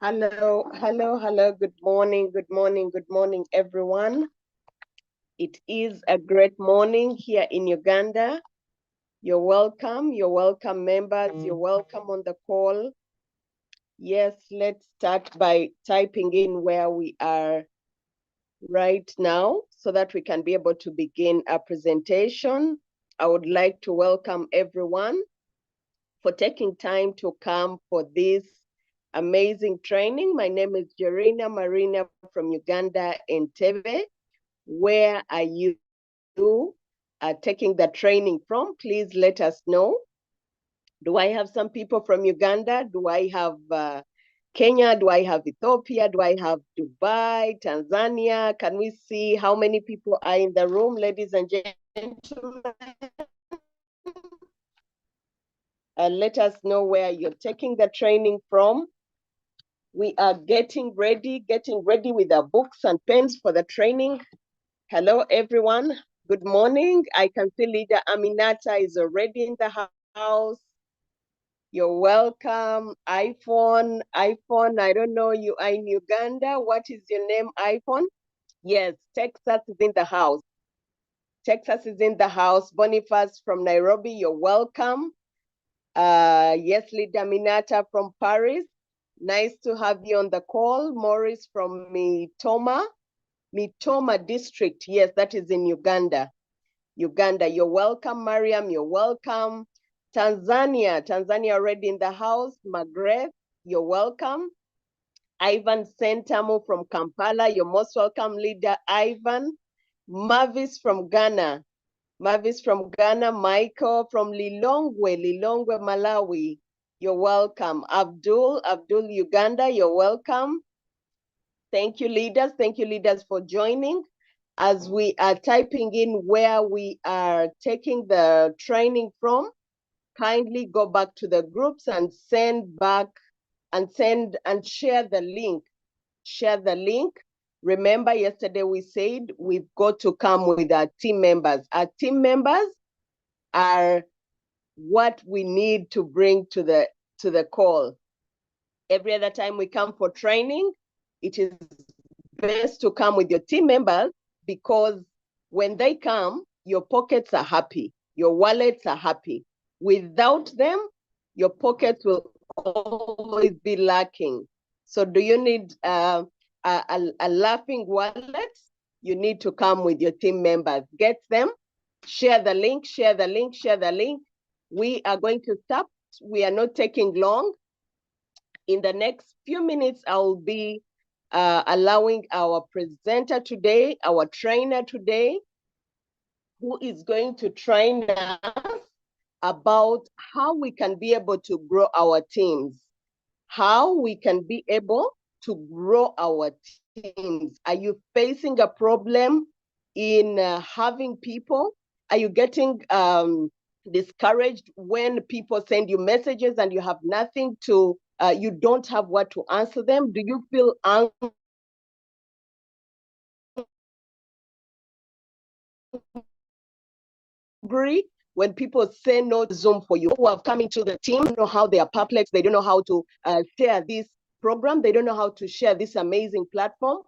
Hello. Good morning, everyone. It is a great morning here in Uganda. You're welcome, members. You're welcome on the call. Yes, let's start by typing in where we are right now so that we can be able to begin our presentation. I would like to welcome everyone for taking time to come for this amazing training. My name is Jerina Marina from Uganda, Entebbe. Where are you taking the training from? Please let us know. Do I have some people from Uganda? Do I have Kenya? Do I have Ethiopia? Do I have Dubai, Tanzania? Can we see how many people are in the room, ladies and gentlemen? Let us know where you're taking the training from. We are getting ready with our books and pens for the training. Hello, everyone. Good morning. I can see Leader Aminata is already in the house. You're welcome. iPhone, I don't know, you are in Uganda. What is your name, iPhone? Yes, Texas is in the house. Boniface from Nairobi, you're welcome. Yes, Leader Aminata from Paris. Nice to have you on the call. Morris from Mitoma district. Yes, that is in Uganda. You're welcome. Mariam, you're welcome. Tanzania already in the house. Maghreb, you're welcome. Ivan Sentamu from Kampala, you're most welcome, Leader Ivan. Mavis from Ghana, Michael from Lilongwe, Malawi, you're welcome. Abdul, Uganda, you're welcome. Thank you, leaders for joining. As we are typing in where we are taking the training from, kindly go back to the groups and send back and share the link. Remember, yesterday we said we've got to come with our team members. Our team members are what we need to bring to the call. Every other time we come for training, it is best to come with your team members, because when they come, your pockets are happy, your wallets are happy. Without them, your pockets will always be lacking. So do you need a laughing wallet? You need to come with your team members. Get them, share the link. We are going to start. We are not taking long. In the next few minutes, I will be allowing our presenter today, our trainer today, who is going to train us about how we can be able to grow our teams. How we can be able to grow our teams. Are you facing a problem in having people? Are you getting discouraged when people send you messages and you have nothing to, you don't have what to answer them? Do you feel angry when people say no Zoom for you? Who have come into the team, don't know how they are perplexed, they don't know how to share this program, they don't know how to share this amazing platform.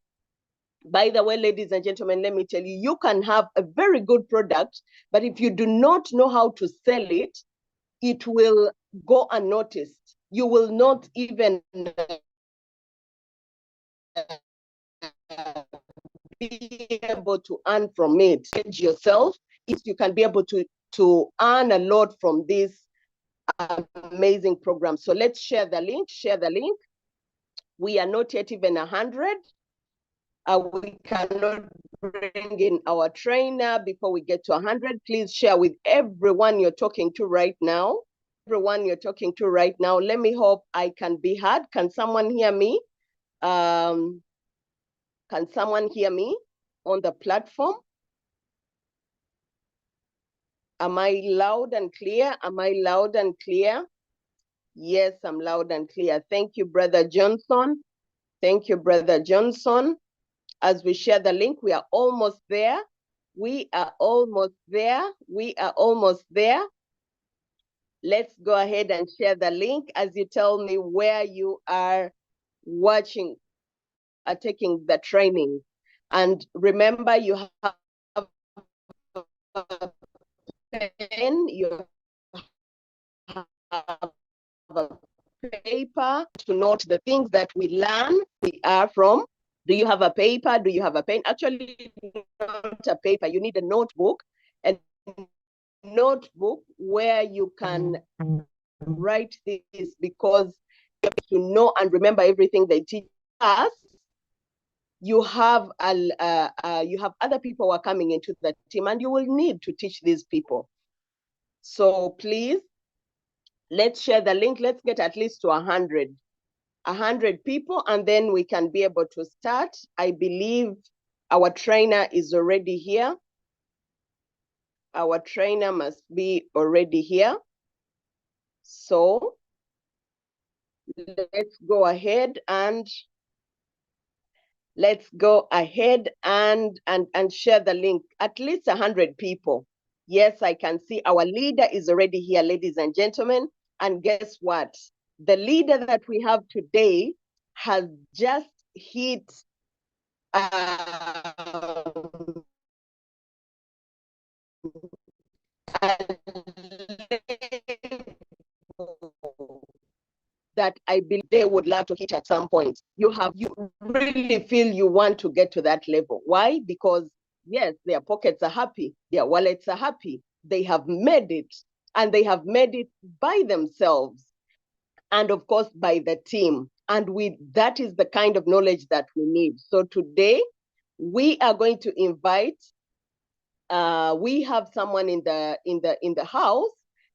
By the way, ladies and gentlemen, let me tell you, you can have a very good product, but if you do not know how to sell it, it will go unnoticed. You will not even be able to earn from it. Yourself, if you can be able to earn a lot from this amazing program. So let's share the link. We are not yet even 100. We cannot bring in our trainer before we get to 100. Please share with everyone you're talking to right now. Let me hope I can be heard. Can someone hear me? Can someone hear me on the platform? Am I loud and clear? Yes, I'm loud and clear. Thank you, Brother Johnson. As we share the link, we are almost there. Let's go ahead and share the link as you tell me where you are watching, taking the training. And remember, you have a pen, you have a paper to note the things that we learn, we are from. Do you have a paper? Do you have a pen? Actually, not a paper. You need a notebook, where you can write this, because to know and remember everything they teach us. You have other people who are coming into the team, and you will need to teach these people. So please, let's share the link. Let's get at least to 100 people, and then we can be able to start. I believe our trainer is already here. Our trainer must be already here. So let's go ahead and share the link. At least 100 people. Yes, I can see our leader is already here, ladies and gentlemen. And guess what? The leader that we have today has just hit that I believe they would love to hit at some point. You really feel you want to get to that level. Why? Because yes, their pockets are happy, their wallets are happy, they have made it, and they have made it by themselves, and of course by the team. And that is the kind of knowledge that we need. So today we are going to invite, we have someone in the house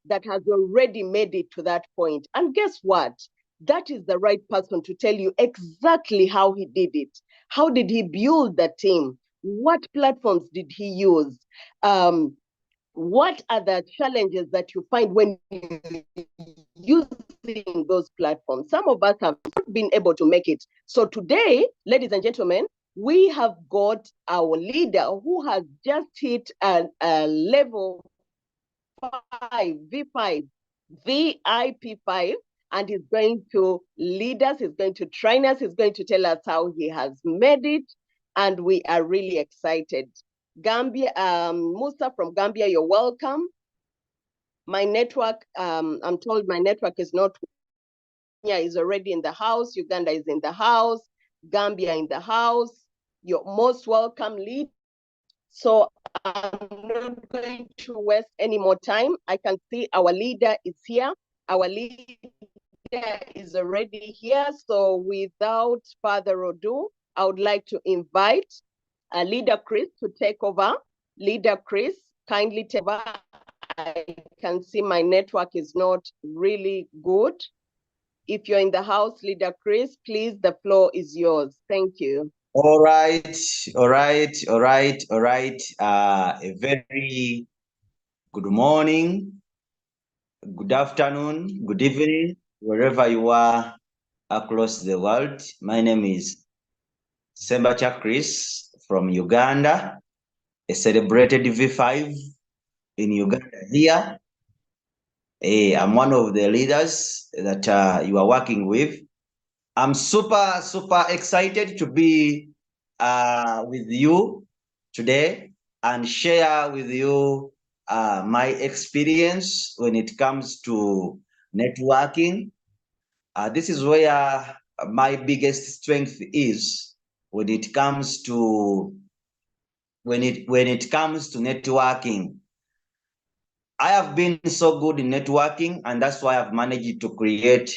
that has already made it to that point. And guess what? That is the right person to tell you exactly how he did it. How did he build the team? What platforms did he use? What are the challenges that you find when using those platforms? Some of us have not been able to make it. So today, ladies and gentlemen, we have got our leader who has just hit a level 5, V5, VIP5, and he's going to lead us, he's going to train us, he's going to tell us how he has made it, and we are really excited. Gambia, Musa from Gambia, you're welcome. My network, I'm told my network is not. Kenya is already in the house. Uganda is in the house. Gambia in the house. You're most welcome, lead. So I'm not going to waste any more time. I can see our leader is here. Our leader is already here. So without further ado, I would like to invite Leader Chris to take over. Leader Chris, kindly take over. I can see my network is not really good. If you're in the house, Leader Chris, please, the floor is yours. Thank you. All right. A very good morning, good afternoon, good evening, wherever you are across the world. My name is Sembacha Chris from Uganda, a celebrated V5 in Uganda here. I'm one of the leaders that you are working with. I'm super excited to be with you today and share with you my experience when it comes to networking. This is where my biggest strength is when it comes to networking. I have been so good in networking, and that's why I've managed to create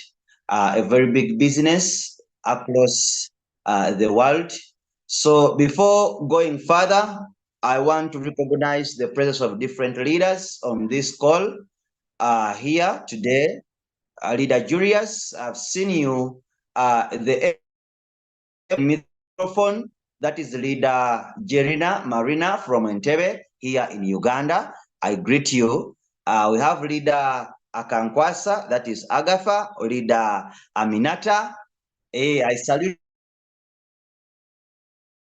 a very big business across the world. So before going further, I want to recognize the presence of different leaders on this call here today. Leader Julius, I've seen you. The microphone, that is Leader Jerina Marina from Entebbe here in Uganda. I greet you. We have Leader Akankwasa, that is Agatha, Leader Aminata. I salute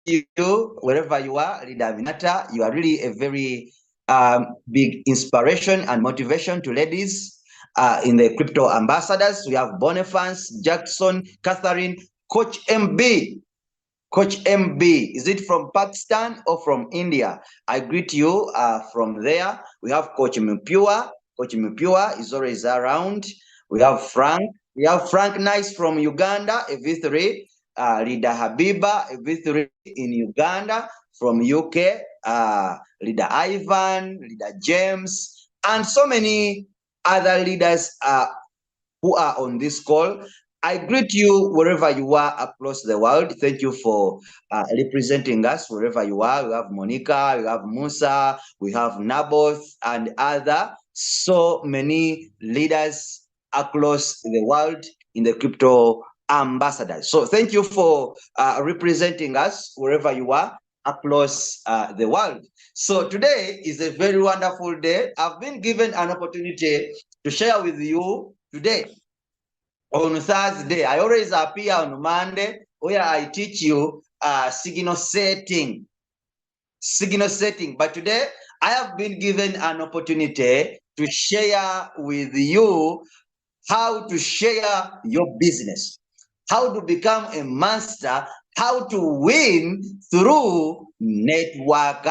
you wherever you are, Leader Aminata. You are really a very big inspiration and motivation to ladies in the crypto ambassadors. We have Boniface, Jackson, Catherine. Coach MB. Coach MB, is it from Pakistan or from India? I greet you from there. We have Coach Mpua. Coach Mpua is always around. We have Frank. We have Frank Nice from Uganda, a V3. Leader Habiba, a V3 in Uganda. From UK, Leader Ivan, Leader James, and so many other leaders who are on this call. I greet you wherever you are across the world. Thank you for representing us wherever you are. We have Monica, we have Musa, we have Naboth, and other so many leaders across the world in the crypto ambassadors. So thank you for representing us wherever you are across the world. So today is a very wonderful day. I've been given an opportunity to share with you today on Thursday. I always appear on Monday where I teach you signal setting. Signal setting. But today I have been given an opportunity to share with you how to share your business, how to become a master, how to win through network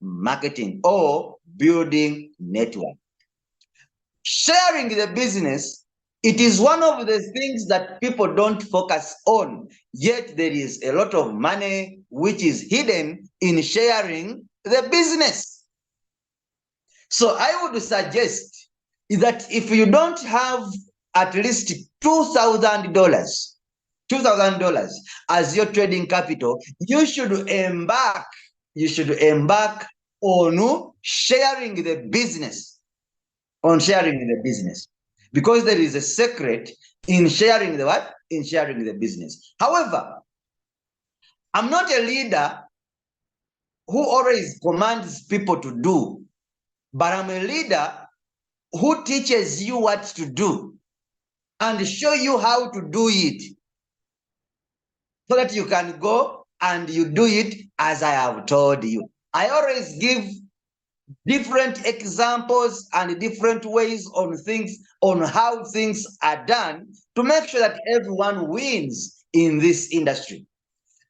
marketing or building network. Sharing the business, it is one of the things that people don't focus on, yet there is a lot of money which is hidden in sharing the business. So I would suggest that if you don't have at least $2,000 as your trading capital, you should embark on sharing the business. Because there is a secret in sharing the what? In sharing the business. However, I'm not a leader who always commands people to do, but I'm a leader who teaches you what to do and show you how to do it so that you can go and you do it as I have told you. I always give different examples and different ways on things, on how things are done to make sure that everyone wins in this industry.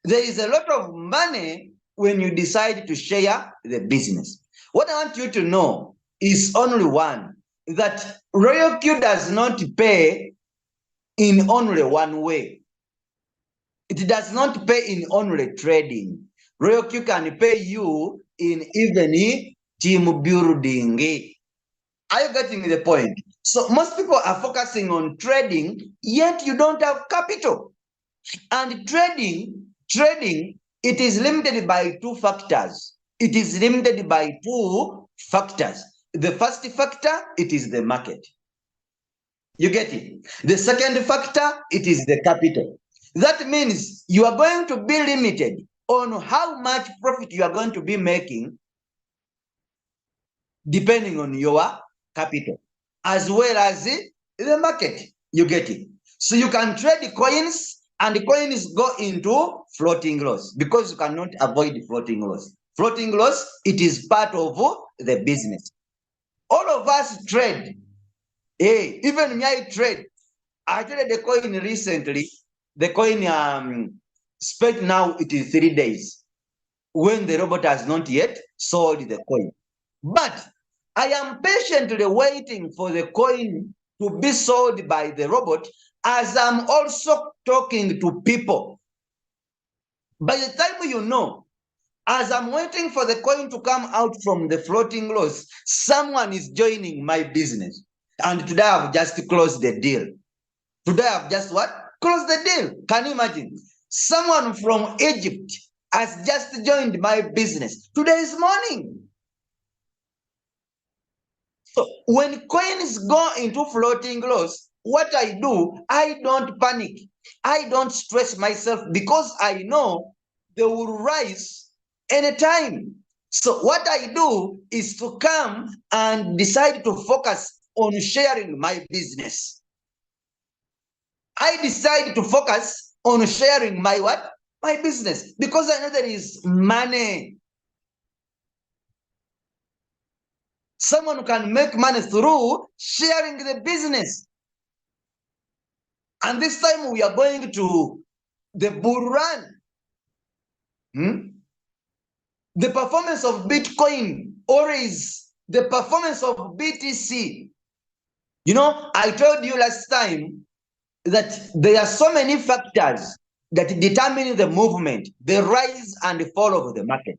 There is a lot of money when you decide to share the business. What I want you to know is only one, that Royalq does not pay in only one way. It does not pay in only trading. Royalq can pay you in even team building. Are you getting the point? So most people are focusing on trading, yet you don't have capital. And trading, it is limited by two factors. It is limited by two factors. The first factor, it is the market. You get it? The second factor, it is the capital. That means you are going to be limited on how much profit you are going to be making depending on your capital, as well as the market. You get it? So you can trade coins, and the coins go into floating loss because you cannot avoid floating loss. Floating loss, it is part of the business. All of us trade. Hey, even me, I trade. I traded the coin recently. The coin spent now it is 3 days when the robot has not yet sold the coin. But I am patiently waiting for the coin to be sold by the robot as I'm also talking to people. By the time you know, as I'm waiting for the coin to come out from the floating loss, someone is joining my business. And today I've just closed the deal. Today I've just what? Closed the deal. Can you imagine? Someone from Egypt has just joined my business. Today is morning. So when coins go into floating loss, what I do, I don't panic. I don't stress myself because I know they will rise anytime. So what I do is to come and decide to focus on sharing my business. I decide to focus on sharing my what? My business, because I know there is money. Someone who can make money through sharing the business. And this time we are going to the bull run, the performance of Bitcoin, or is the performance of BTC. You know, I told you last time that there are so many factors that determine the movement, the rise and fall of the market.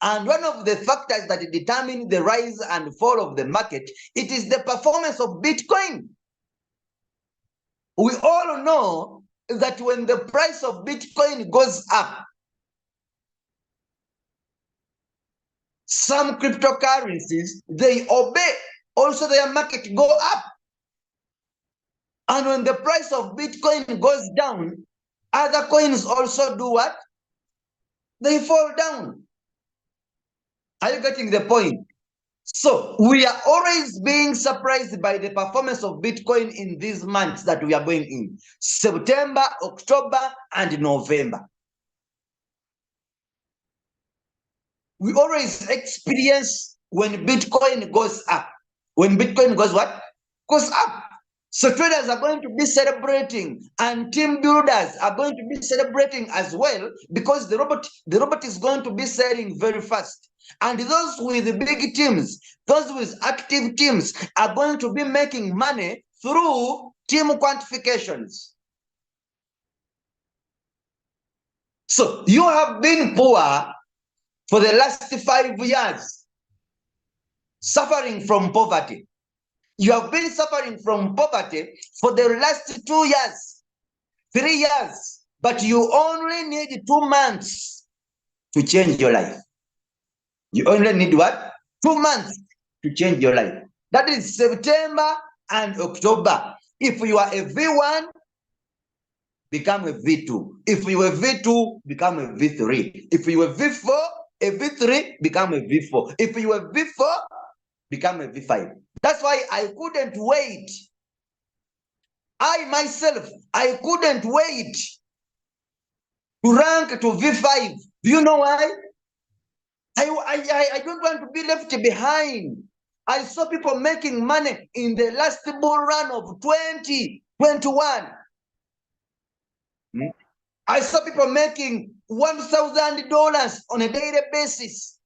And one of the factors that determine the rise and fall of the market, it is the performance of Bitcoin. We all know that when the price of Bitcoin goes up, some cryptocurrencies, they obey. Also, their market go up. And when the price of Bitcoin goes down, other coins also do what? They fall down. Are you getting the point? So we are always being surprised by the performance of Bitcoin in these months that we are going in. September, October, and November. We always experience when Bitcoin goes up. When Bitcoin goes what? Goes up. So traders are going to be celebrating, and team builders are going to be celebrating as well, because the robot is going to be selling very fast. And those with big teams, those with active teams are going to be making money through team quantifications. So you have been poor for the last 5 years, suffering from poverty. You have been suffering from poverty for the last 2 years, 3 years, but you only need 2 months to change your life. You only need what? 2 months to change your life. That is September and October. If you are a V1, become a V2. If you are V2, become a V3. If you are V4, a V3, become a V4. If you are V4, become a V5. That's why I couldn't wait. I myself, I couldn't wait to rank to V5. Do you know why? I don't want to be left behind. I saw people making money in the last bull run of 2021. I saw people making $1,000 on a daily basis.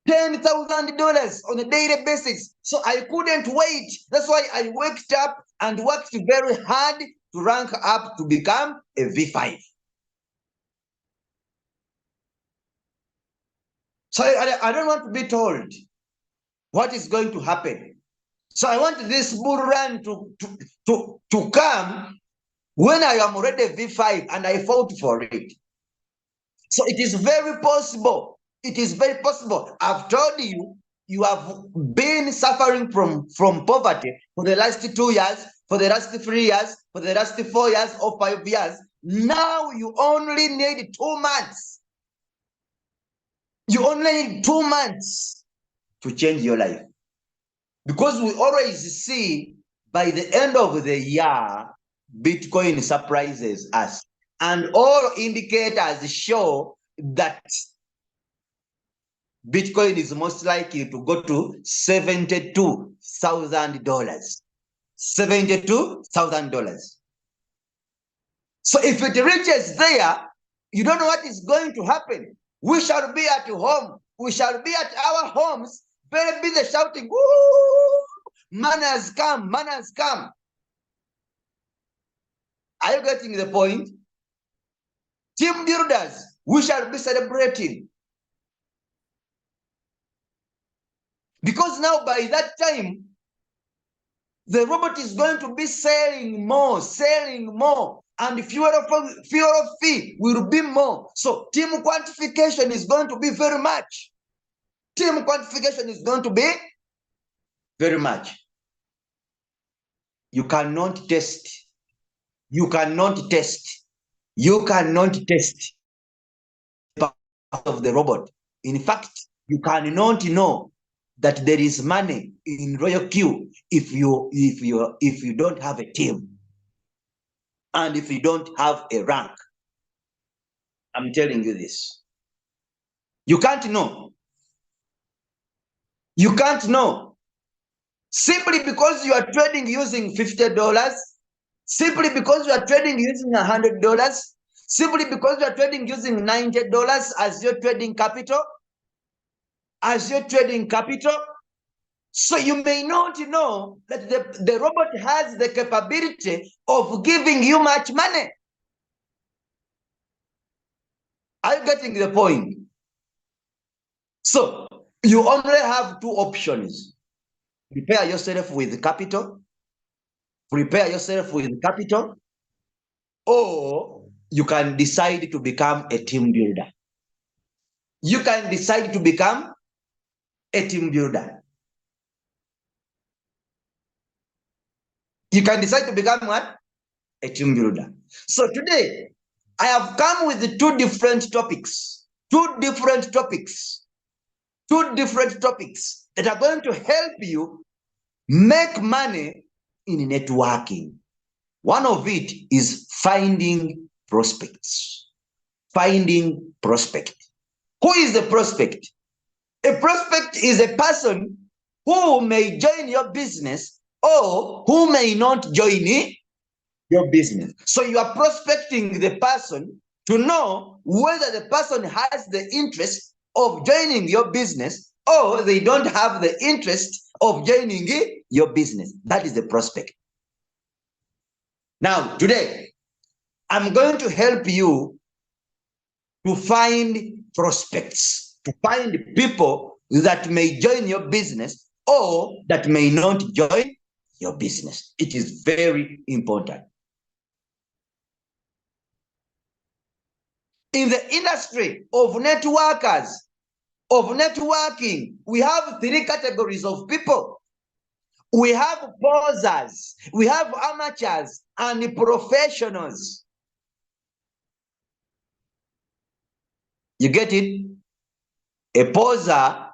$10,000 on a daily basis. So I couldn't wait. That's why I waked up and worked very hard to rank up to become a V5. So I don't want to be told what is going to happen. So I want this bull run to come when I am already V5 and I fought for it. So it is very possible. It is very possible. I've told you, you have been suffering from poverty for the last 2 years, for the last 3 years, for the last 4 years or 5 years. Now you only need 2 months. You only need 2 months to change your life. Because we always see by the end of the year, Bitcoin surprises us. And all indicators show that Bitcoin is most likely to go to $72,000. $72,000. So if it reaches there, you don't know what is going to happen. We shall be at home. We shall be at our homes, very busy shouting, "Woo! Man has come, man has come." Are you getting the point? Team builders, we shall be celebrating. Because now by that time, the robot is going to be selling more, and the fuel fee will be more. So team quantification is going to be very much. Team quantification is going to be very much. You cannot test. You cannot test. You cannot test the power of the robot. In fact, you cannot know that there is money in Royalq if you don't have a team and if you don't have a rank. I'm telling you this. You can't know. You can't know. Simply because you are trading using $50, Simply because you are trading using $100, simply because you are trading using $90 as your trading capital, so you may not know that the robot has the capability of giving you much money. Are you getting the point? So you only have two options. Prepare yourself with capital, or you can decide to become a team builder. You can decide to become a team builder. You can decide to become what? A team builder. So today, I have come with two different topics that are going to help you make money in networking. One of it is finding prospects. Finding prospect. Who is the prospect? A prospect is a person who may join your business or who may not join your business. So you are prospecting the person to know whether the person has the interest of joining your business or they don't have the interest of joining your business. That is the prospect. Now, today, I'm going to help you to find prospects, to find people that may join your business or that may not join your business. It is very important. In the industry of networkers, of networking, we have three categories of people. We have posers, we have amateurs, and professionals. You get it? A poser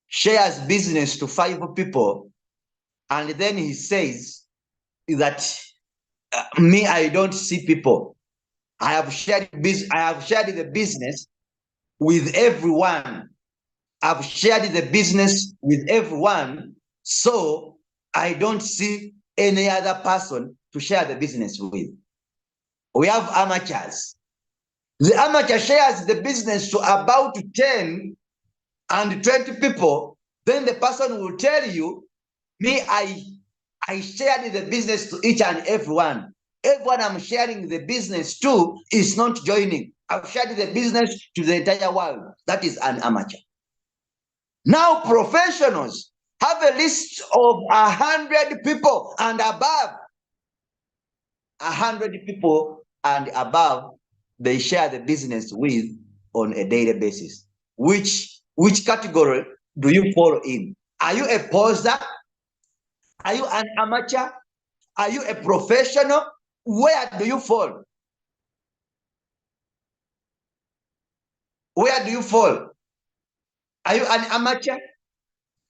shares business to 5 people, and then he says that me, I don't see people. I have shared the business with everyone. I've shared the business with everyone, so I don't see any other person to share the business with. We have amateurs. The amateur shares the business to about 10 and 20 people. Then the person will tell you, me, I shared the business to each and everyone. Everyone I'm sharing the business to is not joining. I've shared the business to the entire world. That is an amateur. Now, professionals have a list of 100 people and above. 100 people and above, they share the business with on a daily basis. Which category do you fall in? Are you a poser? Are you an amateur? Are you a professional? Where do you fall? Where do you fall? Are you an amateur?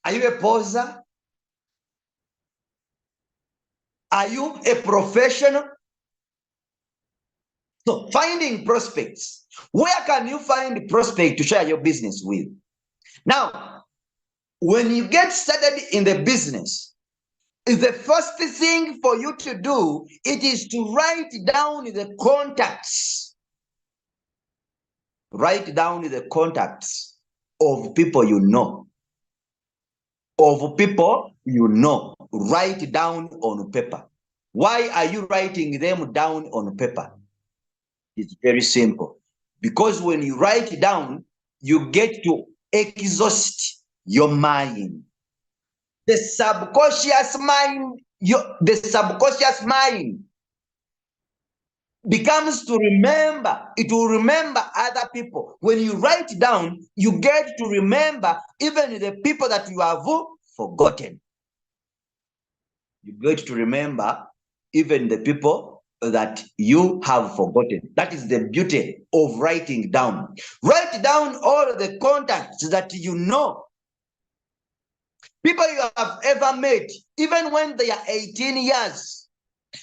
Are you a poser? Are you a professional? So finding prospects. Where can you find prospect to share your business with? Now, when you get started in the business, the first thing for you to do, it is to write down the contacts. Write down the contacts of people you know. Of people you know. Write down on paper. Why are you writing them down on paper? It's very simple. Because when you write it down, you get to exhaust your mind. The subconscious mind becomes to remember. It will remember other people. When you write down, you get to remember even the people that you have forgotten. You get to remember even the people that you have forgotten. That is the beauty of writing down. Write down all the contacts that you know. People you have ever met, even when they are 18 years,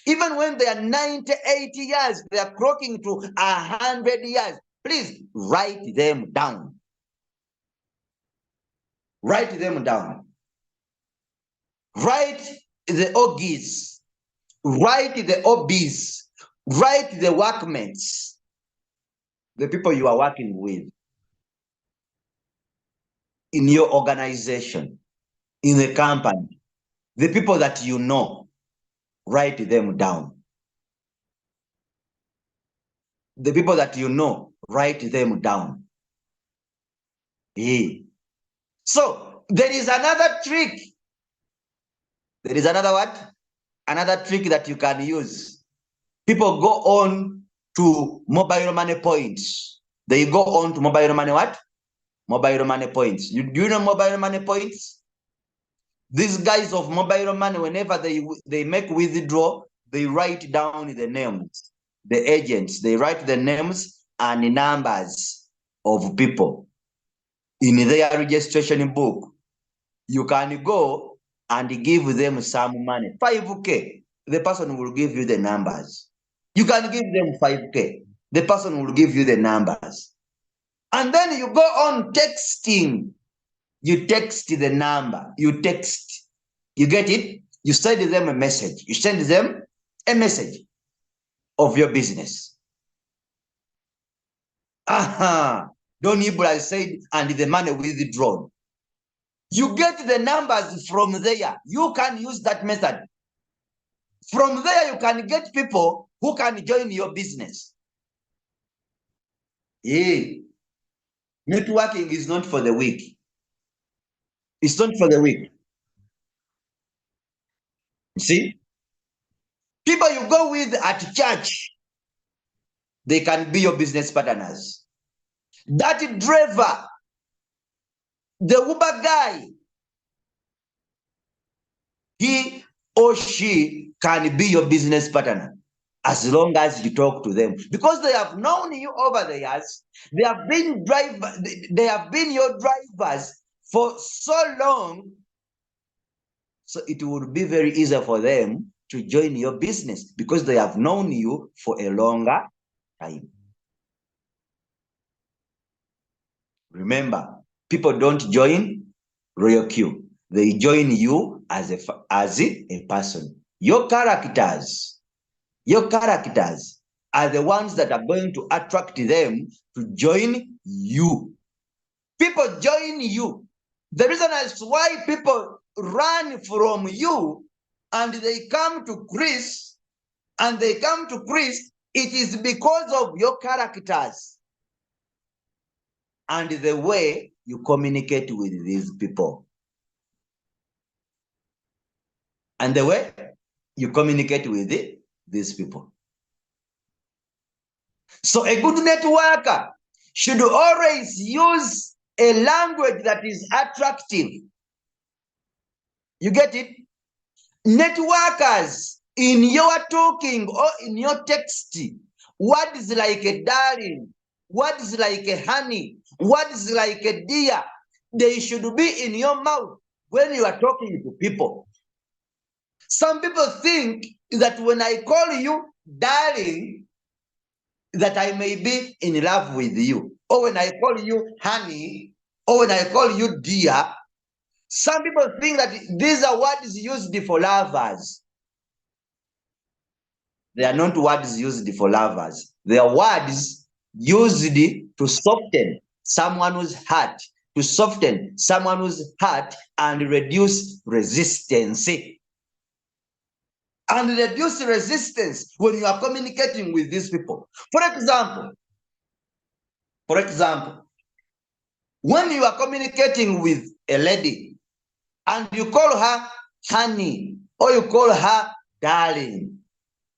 even when they are 90, 80 years, they are clocking to 100 years. Please write them down. Write them down. Write the ogis. write the OBs, write the workmates, the people you are working with in your organization, in the company, the people that you know, write them down. The people that you know, write them down. Yeah. So there is another trick. There is another what? Another trick that you can use. People go on to mobile money points. They go on to mobile money what? Mobile money points. Do you know mobile money points? These guys of mobile money, whenever they make withdraw, they write down the names, the agents. They write the names and numbers of people in their registration book. You can go and give them some money, 5K. The person will give you the numbers. You can give them 5K. The person will give you the numbers. And then you go on texting. You text the number. You text. You get it? You send them a message. You send them a message of your business. Aha. Don't Ibra said, and the money withdrawn. You get the numbers from there. You can use that method. From there, you can get people who can join your business. Yeah. Networking is not for the weak. It's not for the weak. See? People you go with at church, they can be your business partners. That driver, the Uber guy, he or she can be your business partner as long as you talk to them, because they have known you over the years. They have been they have been your drivers for so long. So it would be very easy for them to join your business because they have known you for a longer time. Remember, people don't join Royalq. They join you as a person. Your characters are the ones that are going to attract them to join you. People join you. The reason is why people run from you and they come to Christ, it is because of your characters and the way you communicate with these people. And the way you communicate with these people. So a good networker should always use a language that is attractive. You get it? Networkers, in your talking or in your text, what is like a darling, what is like a honey, what is like a dear, they should be in your mouth when you are talking to people. Some people think that when I call you darling, that I may be in love with you. Or when I call you honey, or when I call you dear, some people think that these are words used for lovers. They are not words used for lovers. They are words used to soften someone's heart, and reduce resistance. And reduce resistance when you are communicating with these people. For example, when you are communicating with a lady and you call her honey or you call her darling,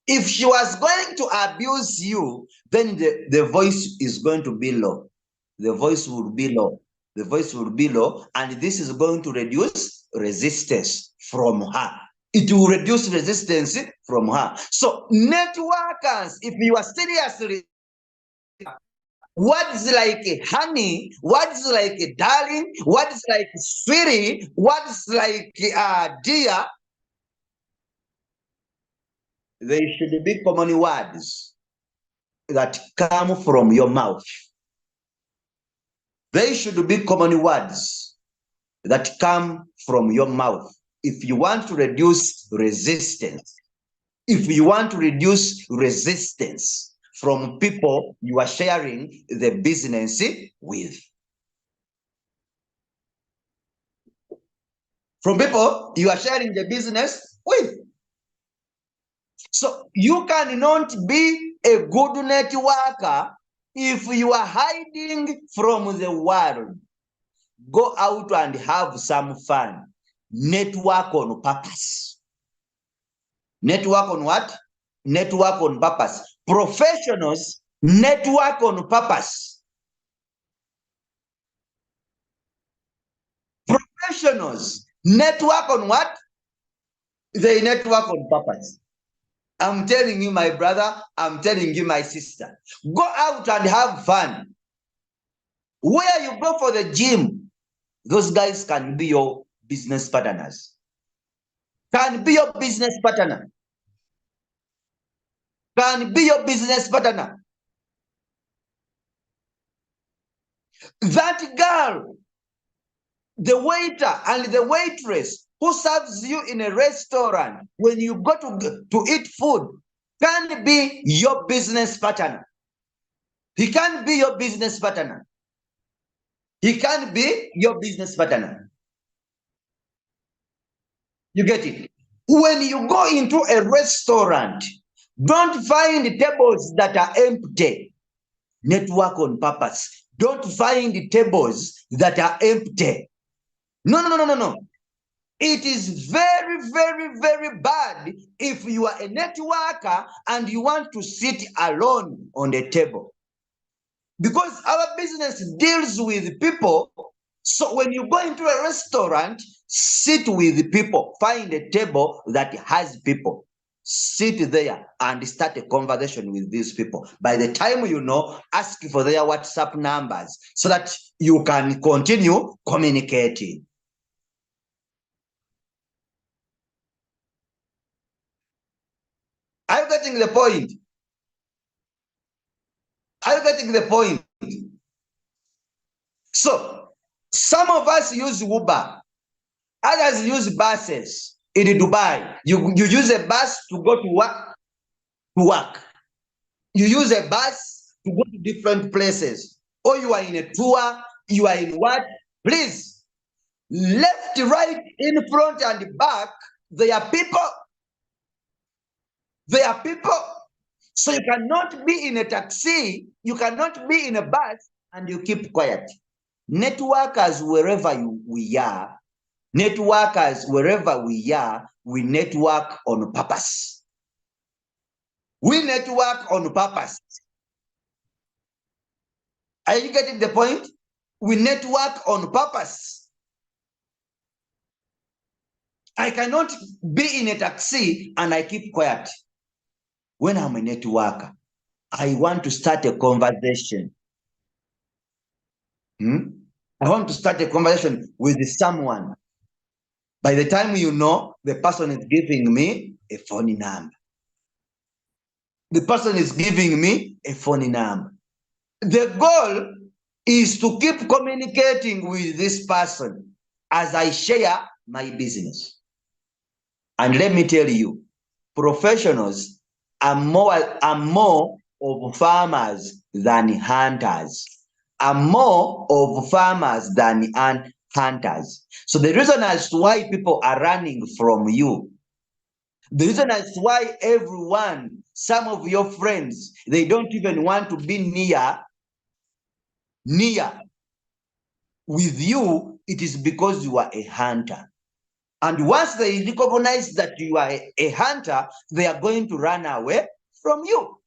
if she was going to abuse you, then the voice is going to be low. The voice will be low. The voice will be low, and this is going to reduce resistance from her. It will reduce resistance from her. So networkers, if you are seriously, what's like a honey, what's like a darling, what's like sweetie, what's like dear, they should be common words that come from your mouth. They should be common words that come from your mouth if you want to reduce resistance. if you want to reduce resistance from people you are sharing the business with. From people you are sharing the business with. So you cannot be a good networker if you are hiding from the world. Go out and have some fun. Network on purpose. Network on what? Network on purpose. Professionals network on purpose. Professionals network on what? They network on purpose. I'm telling you, my brother, I'm telling you, my sister, go out and have fun. Where you go for the gym, those guys can be your business partners. Can be your business partner. Can be your business partner. That girl, the waiter and the waitress who serves you in a restaurant when you go to eat food can be your business partner. He can be your business partner. He can be your business partner. You get it? When you go into a restaurant, don't find tables that are empty. Network on purpose. Don't find tables that are empty. No, no, no, no, no, no. It is very, very, very bad if you are a networker and you want to sit alone on the table. Because our business deals with people. So when you go into a restaurant, sit with people. Find a table that has people. Sit there and start a conversation with these people. By the time you know, ask for their WhatsApp numbers so that you can continue communicating. Are you getting the point? Are you getting the point? So, some of us use Uber. Others use buses in Dubai. You use a bus to go to work. You use a bus to go to different places. Or you are in a tour, you are in what? Please, left, right, in front, and back, they are people. They are people. So you cannot be in a taxi, you cannot be in a bus, and you keep quiet. Networkers, wherever we are, networkers, wherever we are, we network on purpose. We network on purpose. Are you getting the point? We network on purpose. I cannot be in a taxi and I keep quiet. When I'm a networker, I want to start a conversation. I want to start a conversation with someone. By the time you know, the person is giving me a phone number. The person is giving me a phone number. The goal is to keep communicating with this person as I share my business. And let me tell you, professionals are more of farmers than hunters. Are more of farmers than hunters. So the reason as to why people are running from you, the reason as to why everyone, some of your friends, they don't even want to be near with you, it is because you are a hunter. And once they recognize that you are a hunter, they are going to run away from you.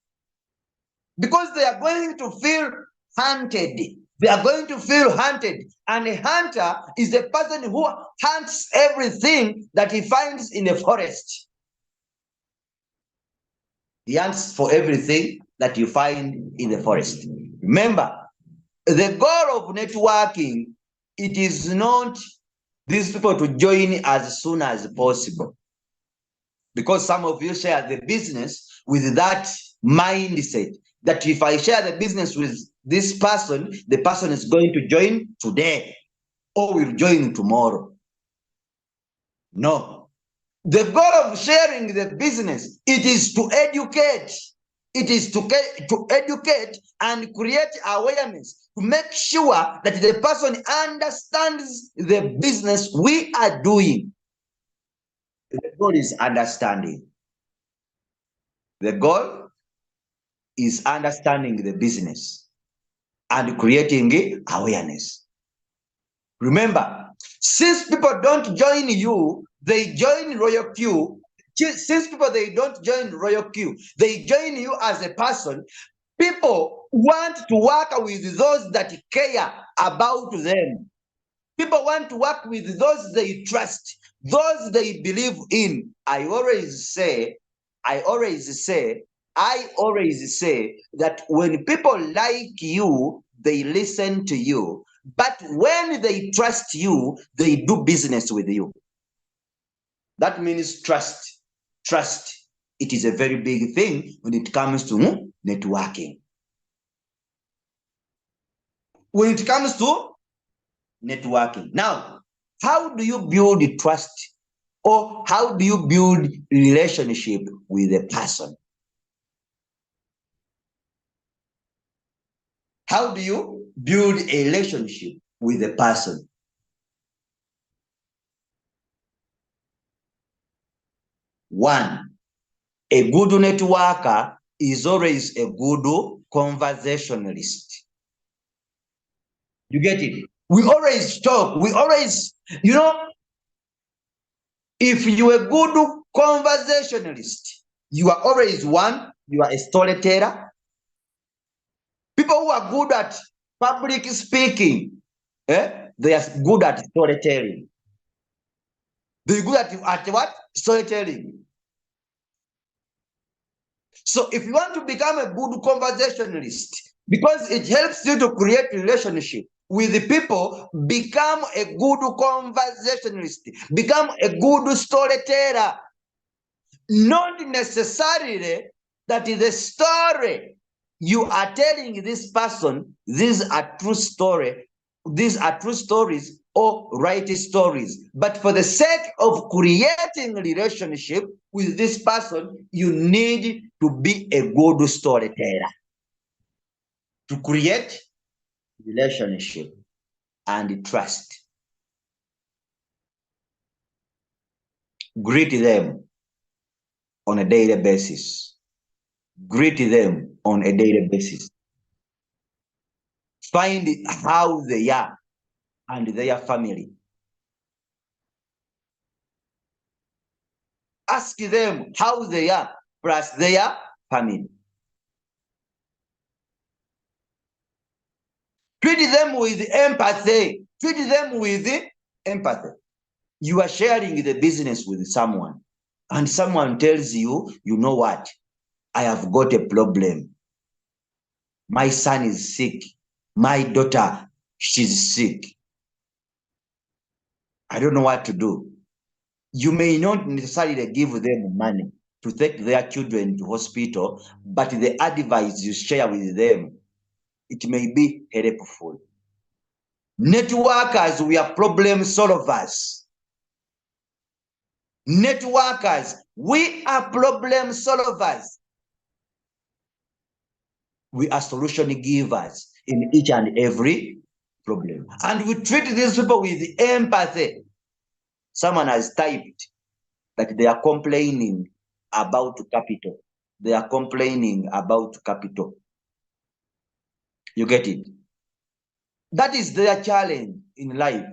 Because they are going to feel hunted. They are going to feel hunted. And a hunter is a person who hunts everything that he finds in the forest. He hunts for everything that you find in the forest. Remember, the goal of networking, it is not these people to join as soon as possible. Because some of you share the business with that mindset that if I share the business with this person, the person is going to join today or will join tomorrow. No. The goal of sharing the business, it is to educate. It is to educate and create awareness to make sure that the person understands the business we are doing. The goal is understanding. The goal is understanding the business and creating awareness. Remember, since people don't join you, they join Royalq. Since people they don't join Royalq, they join you as a person. People want to work with those that care about them. People want to work with those they trust, those they believe in. I always say that when people like you, they listen to you. But when they trust you, they do business with you. That means trust. Trust. It is a very big thing when it comes to networking. When it comes to networking. Now, how do you build trust, or how do you build relationship with a person? How do you build a relationship with a person? One, a good networker is always a good conversationalist. You get it? We always talk. We always, if you're a good conversationalist, you are always one, you are a storyteller. People who are good at public speaking, they are good at storytelling. They're good at what? Storytelling. So if you want to become a good conversationalist, because it helps you to create relationship with the people, become a good conversationalist, become a good storyteller. Not necessarily that is the story you are telling this person, these are true stories or right stories. But for the sake of creating a relationship with this person, you need to be a good storyteller to create relationship and trust. Greet them on a daily basis. Greet them on a daily basis. Find how they are and their family. Ask them how they are plus their family. Treat them with empathy. Treat them with empathy. You are sharing the business with someone, and someone tells you, you know what? I have got a problem. My son is sick. My daughter, she's sick. I don't know what to do. You may not necessarily give them money to take their children to hospital, but the advice you share with them, it may be helpful. Networkers, we are problem solvers. Networkers, we are problem solvers. We are solution givers in each and every problem. And we treat these people with empathy. Someone has typed that they are complaining about capital. They are complaining about capital. You get it? That is their challenge in life.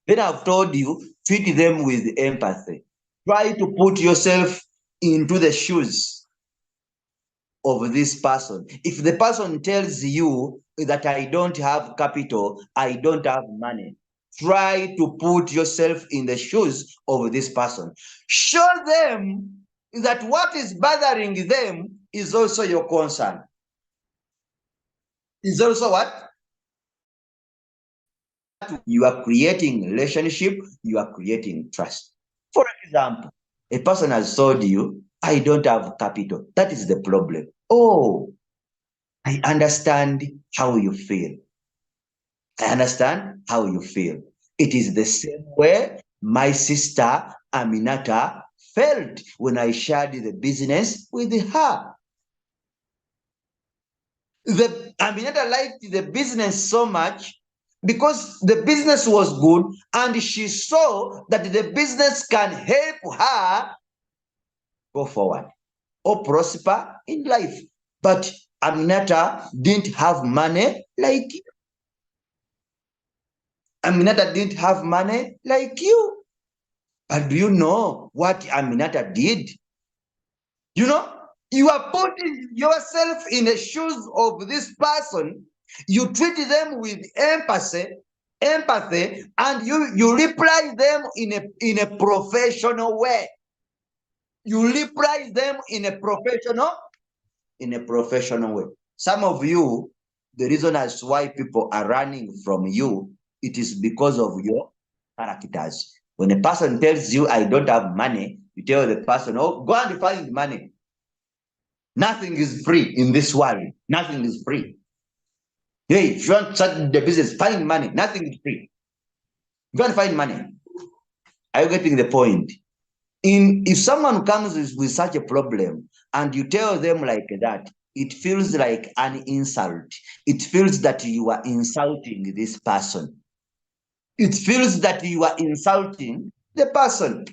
Then I've told you, treat them with empathy. Try to put yourself into the shoes of this person. If the person tells you that I don't have capital, I don't have money, try to put yourself in the shoes of this person. Show them that what is bothering them is also your concern. Is also what? You are creating relationship, you are creating trust. For example, a person has told you, I don't have capital. That is the problem. Oh, I understand how you feel. I understand how you feel. It is the same way my sister Aminata felt when I shared the business with her. Aminata liked the business so much because the business was good and she saw that the business can help her go forward or prosper in life. But Aminata didn't have money like you. Aminata didn't have money like you. But do you know what Aminata did? You know, you are putting yourself in the shoes of this person. You treat them with empathy, and you reply them in a professional way. You reply them in a professional way. Some of you, the reason as why people are running from you, it is because of your characters. When a person tells you, I don't have money, you tell the person, oh, go and find money. Nothing is free in this world. Nothing is free. Hey, if you want to start the business, find money. Nothing is free. Go and find money. Are you getting the point? If someone comes with such a problem and you tell them like that, it feels like an insult. It feels that you are insulting this person. It feels that you are insulting the person.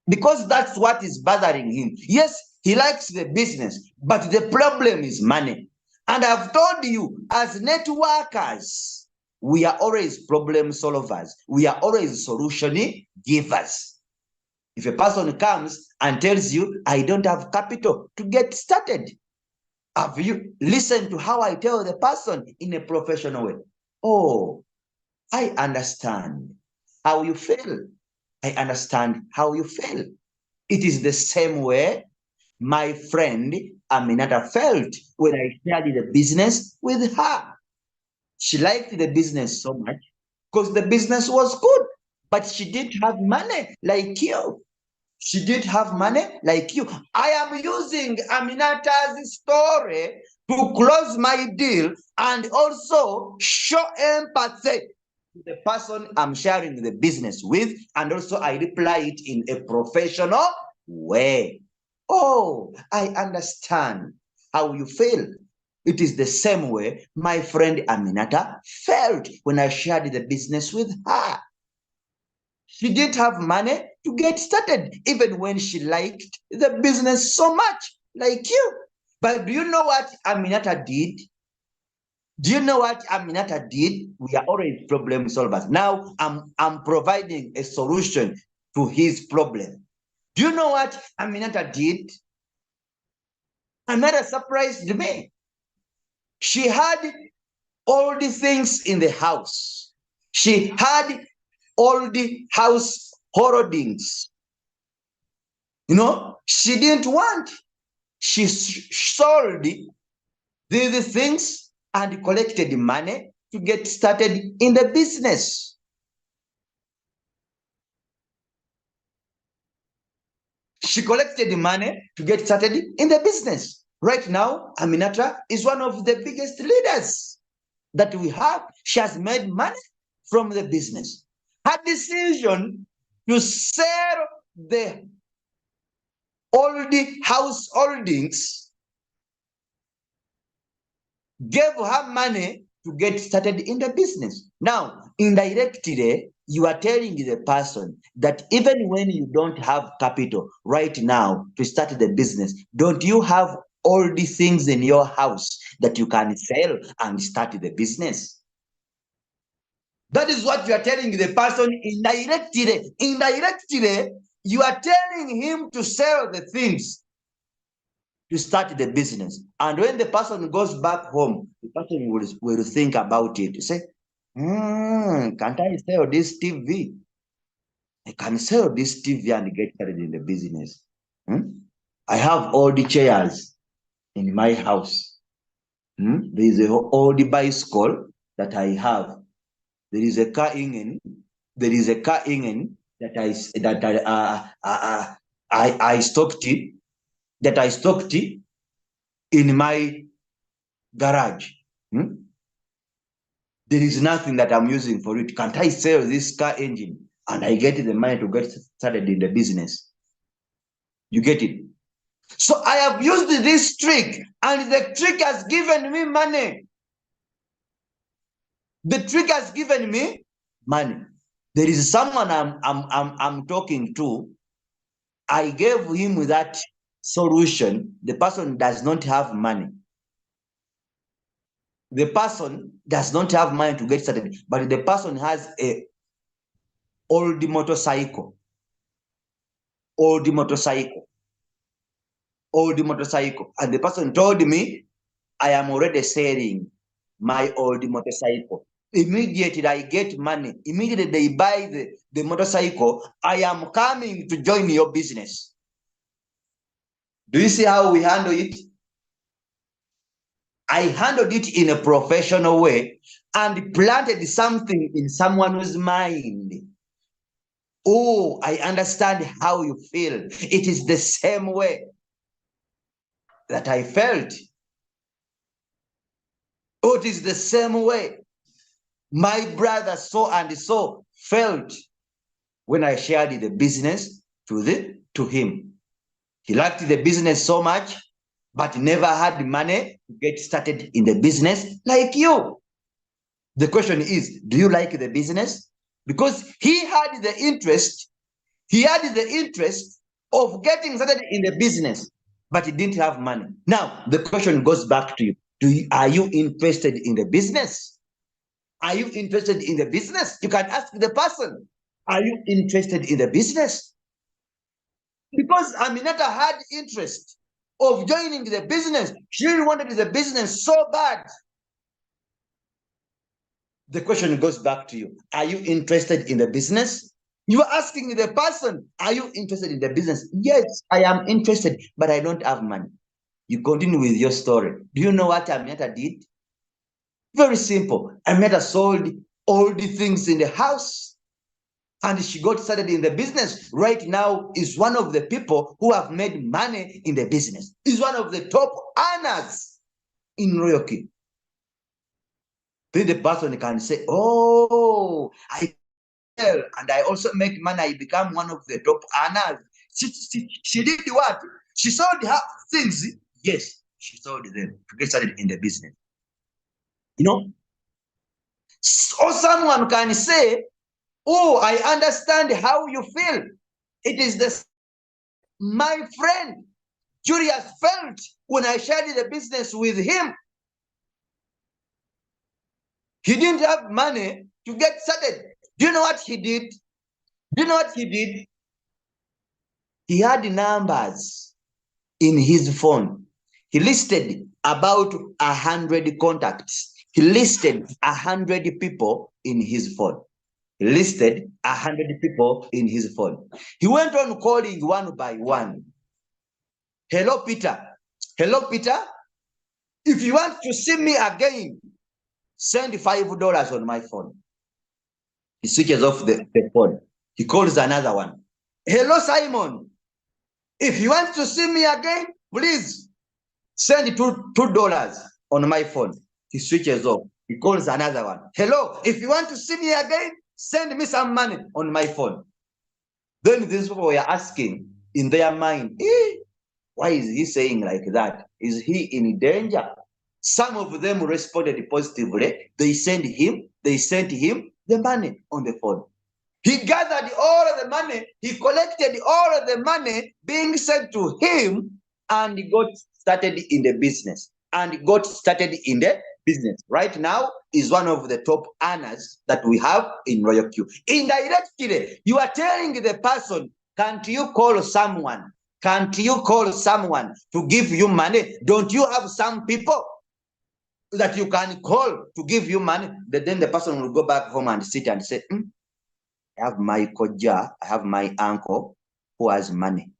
Because that's what is bothering him. Yes, he likes the business, but the problem is money. And I've told you, as networkers, we are always problem solvers. We are always solution givers. If a person comes and tells you, I don't have capital to get started, have you listened to how I tell the person in a professional way? Oh, I understand how you feel. I understand how you feel. It is the same way my friend Aminata felt when I shared the business with her. She liked the business so much because the business was good, but she didn't have money like you. She didn't have money like you. I am using Aminata's story to close my deal and also show empathy to the person I'm sharing the business with, and also I reply it in a professional way. Oh, I understand how you feel. It is the same way my friend Aminata felt when I shared the business with her. She didn't have money to get started, even when she liked the business so much, like you. But do you know what Aminata did? Do you know what Aminata did? We are always problem solvers. Now I'm providing a solution to his problem. Do you know what Aminata did? Aminata surprised me. She had all the things in the house. She had all the house holdings. You know, she didn't want. She sold these things and collected money to get started in the business. She collected the money to get started in the business. Right now, Aminata is one of the biggest leaders that we have. She has made money from the business. Her decision to sell the all the house holdings gave her money to get started in the business. Now, indirectly, you are telling the person that even when you don't have capital right now to start the business, don't you have all the things in your house that you can sell and start the business? That is what you are telling the person indirectly. Indirectly, you are telling him to sell the things to start the business. And when the person goes back home, the person will think about it. Say, can't I sell this TV? I can sell this TV and get started in the business. I have all the chairs in my house. There is all the bicycle that I have. There is a car engine. There is a car engine that I stocked it. That I stocked it in my garage. There is nothing that I'm using for it. Can't I sell this car engine and I get the money to get started in the business? You get it? So I have used this trick, and the trick has given me money. The trick has given me money. There is someone I'm talking to. I gave him that solution. The person does not have money. The person does not have money to get started, but the person has a old motorcycle. Old motorcycle. Old motorcycle. And the person told me, I am already selling my old motorcycle. Immediately I get money. Immediately they buy the motorcycle. I am coming to join your business. Do you see how we handle it? I handled it in a professional way and planted something in someone's mind. Oh, I understand how you feel. It is the same way that I felt. Oh, it is the same way my brother so and so felt when I shared the business to him. He liked the business so much, but never had money to get started in the business like you. The question is, do you like the business? Because he had the interest of getting started in the business, but he didn't have money. Now, the question goes back to you. Are you interested in the business? Are you interested in the business? You can ask the person, are you interested in the business? Because Aminata had interest of joining the business. She really wanted the business so bad. The question goes back to you. Are you interested in the business? You are asking the person, are you interested in the business? Yes, I am interested, but I don't have money. You continue with your story. Do you know what Aminata did? Very simple. Aminata sold all the things in the house, and she got started in the business. Right now is one of the people who have made money in the business. Is one of the top earners in Royalq. Then the person can say, oh, and I also make money. I become one of the top earners. She did what? She sold her things. Yes, she sold them to get started in the business. You know? So someone can say, oh, I understand how you feel. It is the my friend Julius felt when I shared the business with him. He didn't have money to get started. Do you know what he did? Do you know what he did? He had numbers in his phone. He listed about 100 contacts. He listed 100 people in his phone. He listed 100 people in his phone. He went on calling one by one. Hello, Peter. Hello, Peter. If you want to see me again, send $5 on my phone. He switches off the phone. He calls another one. Hello, Simon. If you want to see me again, please send $2 on my phone. He switches off. He calls another one. Hello, if you want to see me again, send me some money on my phone. Then these people were asking in their mind, why is he saying like that? Is he in danger? Some of them responded positively. They sent him the money on the phone. He gathered all of the money. He collected all of the money being sent to him, and he got started in the business. Right now is one of the top earners that we have in Royalq. Indirectly, you are telling the person, can't you call someone? Can't you call someone to give you money? Don't you have some people that you can call to give you money? Then the person will go back home and sit and say, I have my koja, I have my uncle who has money.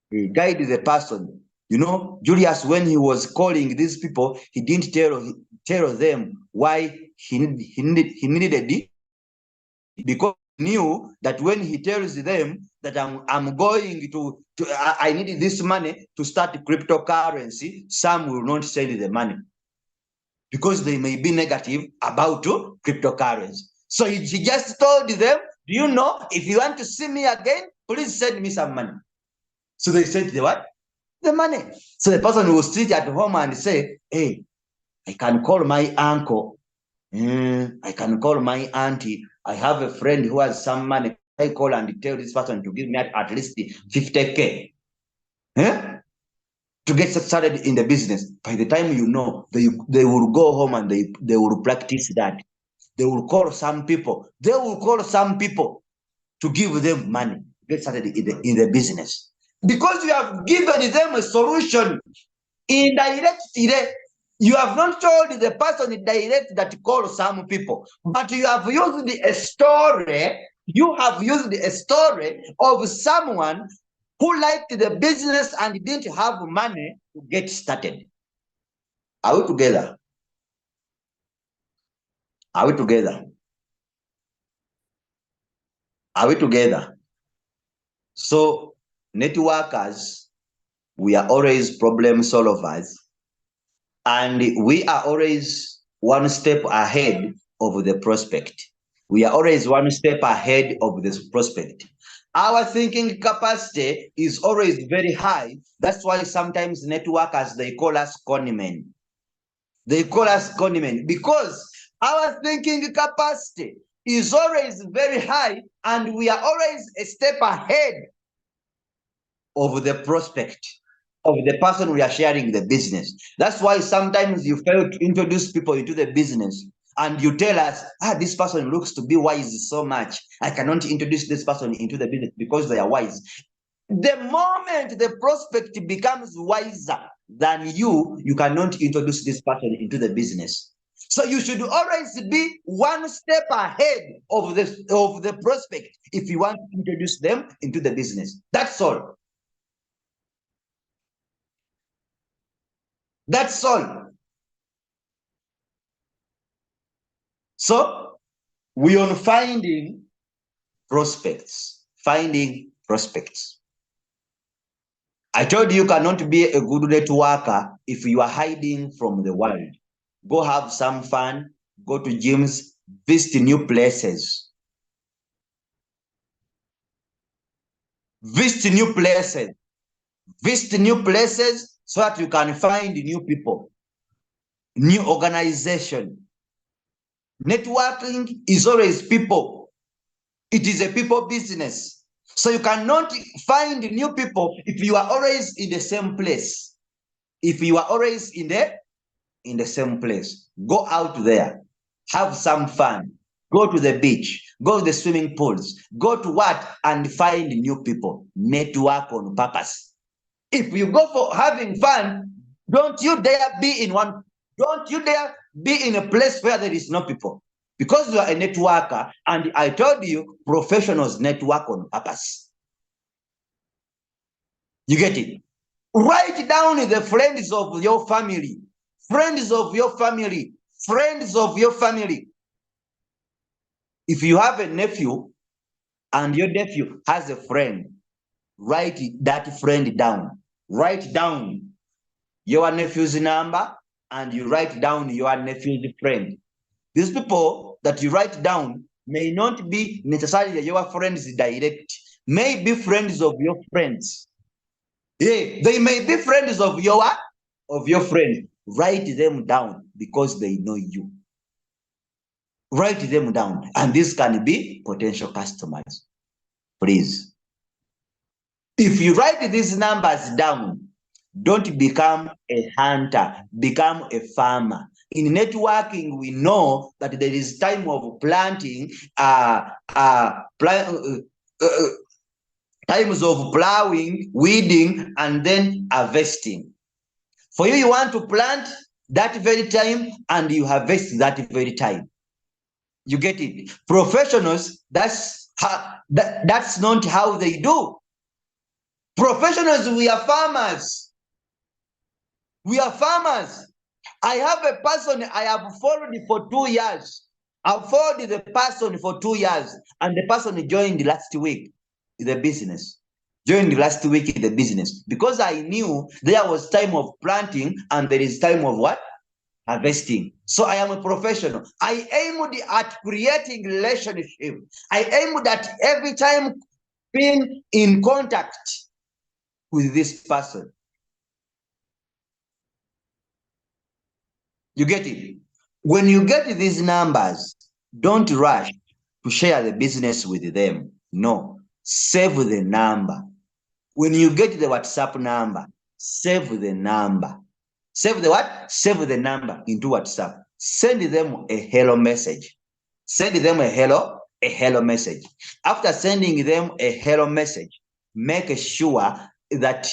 He guided the person. You know, Julius, when he was calling these people, he didn't tell them why he needed it, because he knew that when he tells them that I'm going to I need this money to start cryptocurrency, some will not send the money because they may be negative about cryptocurrency. So he just told them, do you know, if you want to see me again, please send me some money. So they sent the what? The money. So the person will sit at home and say, hey, I can call my uncle. I can call my auntie. I have a friend who has some money. I call and tell this person to give me at least 50K. To get started in the business. By the time you know, they will go home and they will practice that. They will call some people. They will call some people to give them money, get started in the business. Because you have given them a solution indirectly. You have not told the person direct that call some people, but you have used a story. You have used a story of someone who liked the business and didn't have money to get started. Are we together? Are we together? Are we together? So, networkers, we are always problem solvers, and we are always one step ahead of the prospect. We are always one step ahead of this prospect. Our thinking capacity is always very high. That's why sometimes networkers, they call us conmen. They call us conmen because our thinking capacity is always very high and we are always a step ahead of the prospect, of the person we are sharing the business. That's why sometimes you fail to introduce people into the business and you tell us, this person looks to be wise so much. I cannot introduce this person into the business because they are wise. The moment the prospect becomes wiser than you cannot introduce this person into the business. So you should always be one step ahead of the prospect if you want to introduce them into the business. That's all. That's all. So we are finding prospects. Finding prospects. I told you cannot be a good networker if you are hiding from the world. Go have some fun, go to gyms, visit new places. Visit new places. Visit new places so that you can find new people, new organization. Networking is always people. It is a people business. So you cannot find new people if you are always in the same place. If you are always in the same place, go out there, have some fun, go to the beach, go to the swimming pools, go to what and find new people. Network on purpose. If you go for having fun, don't you dare be in a place where there is no people. Because you are a networker, and I told you, professionals network on purpose. You get it? Write down the friends of your family. Friends of your family. Friends of your family. If you have a nephew and your nephew has a friend, write that friend down. Write down your nephew's number and you write down your nephew's friend. These people that you write down may not be necessarily your friends direct, may be friends of your friends. Yeah, they may be friends of your friend. Write them down because they know you. Write them down, and this can be potential customers. Please. If you write these numbers down, don't become a hunter, become a farmer. In networking, we know that there is time of planting, times of plowing, weeding, and then harvesting. For you, you want to plant that very time and you harvest that very time. You get it? Professionals, that's not how they do. Professionals, we are farmers. We are farmers. I have a person I have followed for 2 years. I've followed the person for 2 years, and the person joined last week in the business. Joined last week in the business because I knew there was time of planting and there is time of what? Harvesting. So I am a professional. I aimed at creating relationship. I aimed at every time being in contact with this person. You get it? When you get these numbers, don't rush to share the business with them. No, save the number. When you get the WhatsApp number, save the number. Save the what? Save the number into WhatsApp. Send them a hello message. Send them a hello message. After sending them a hello message, make sure that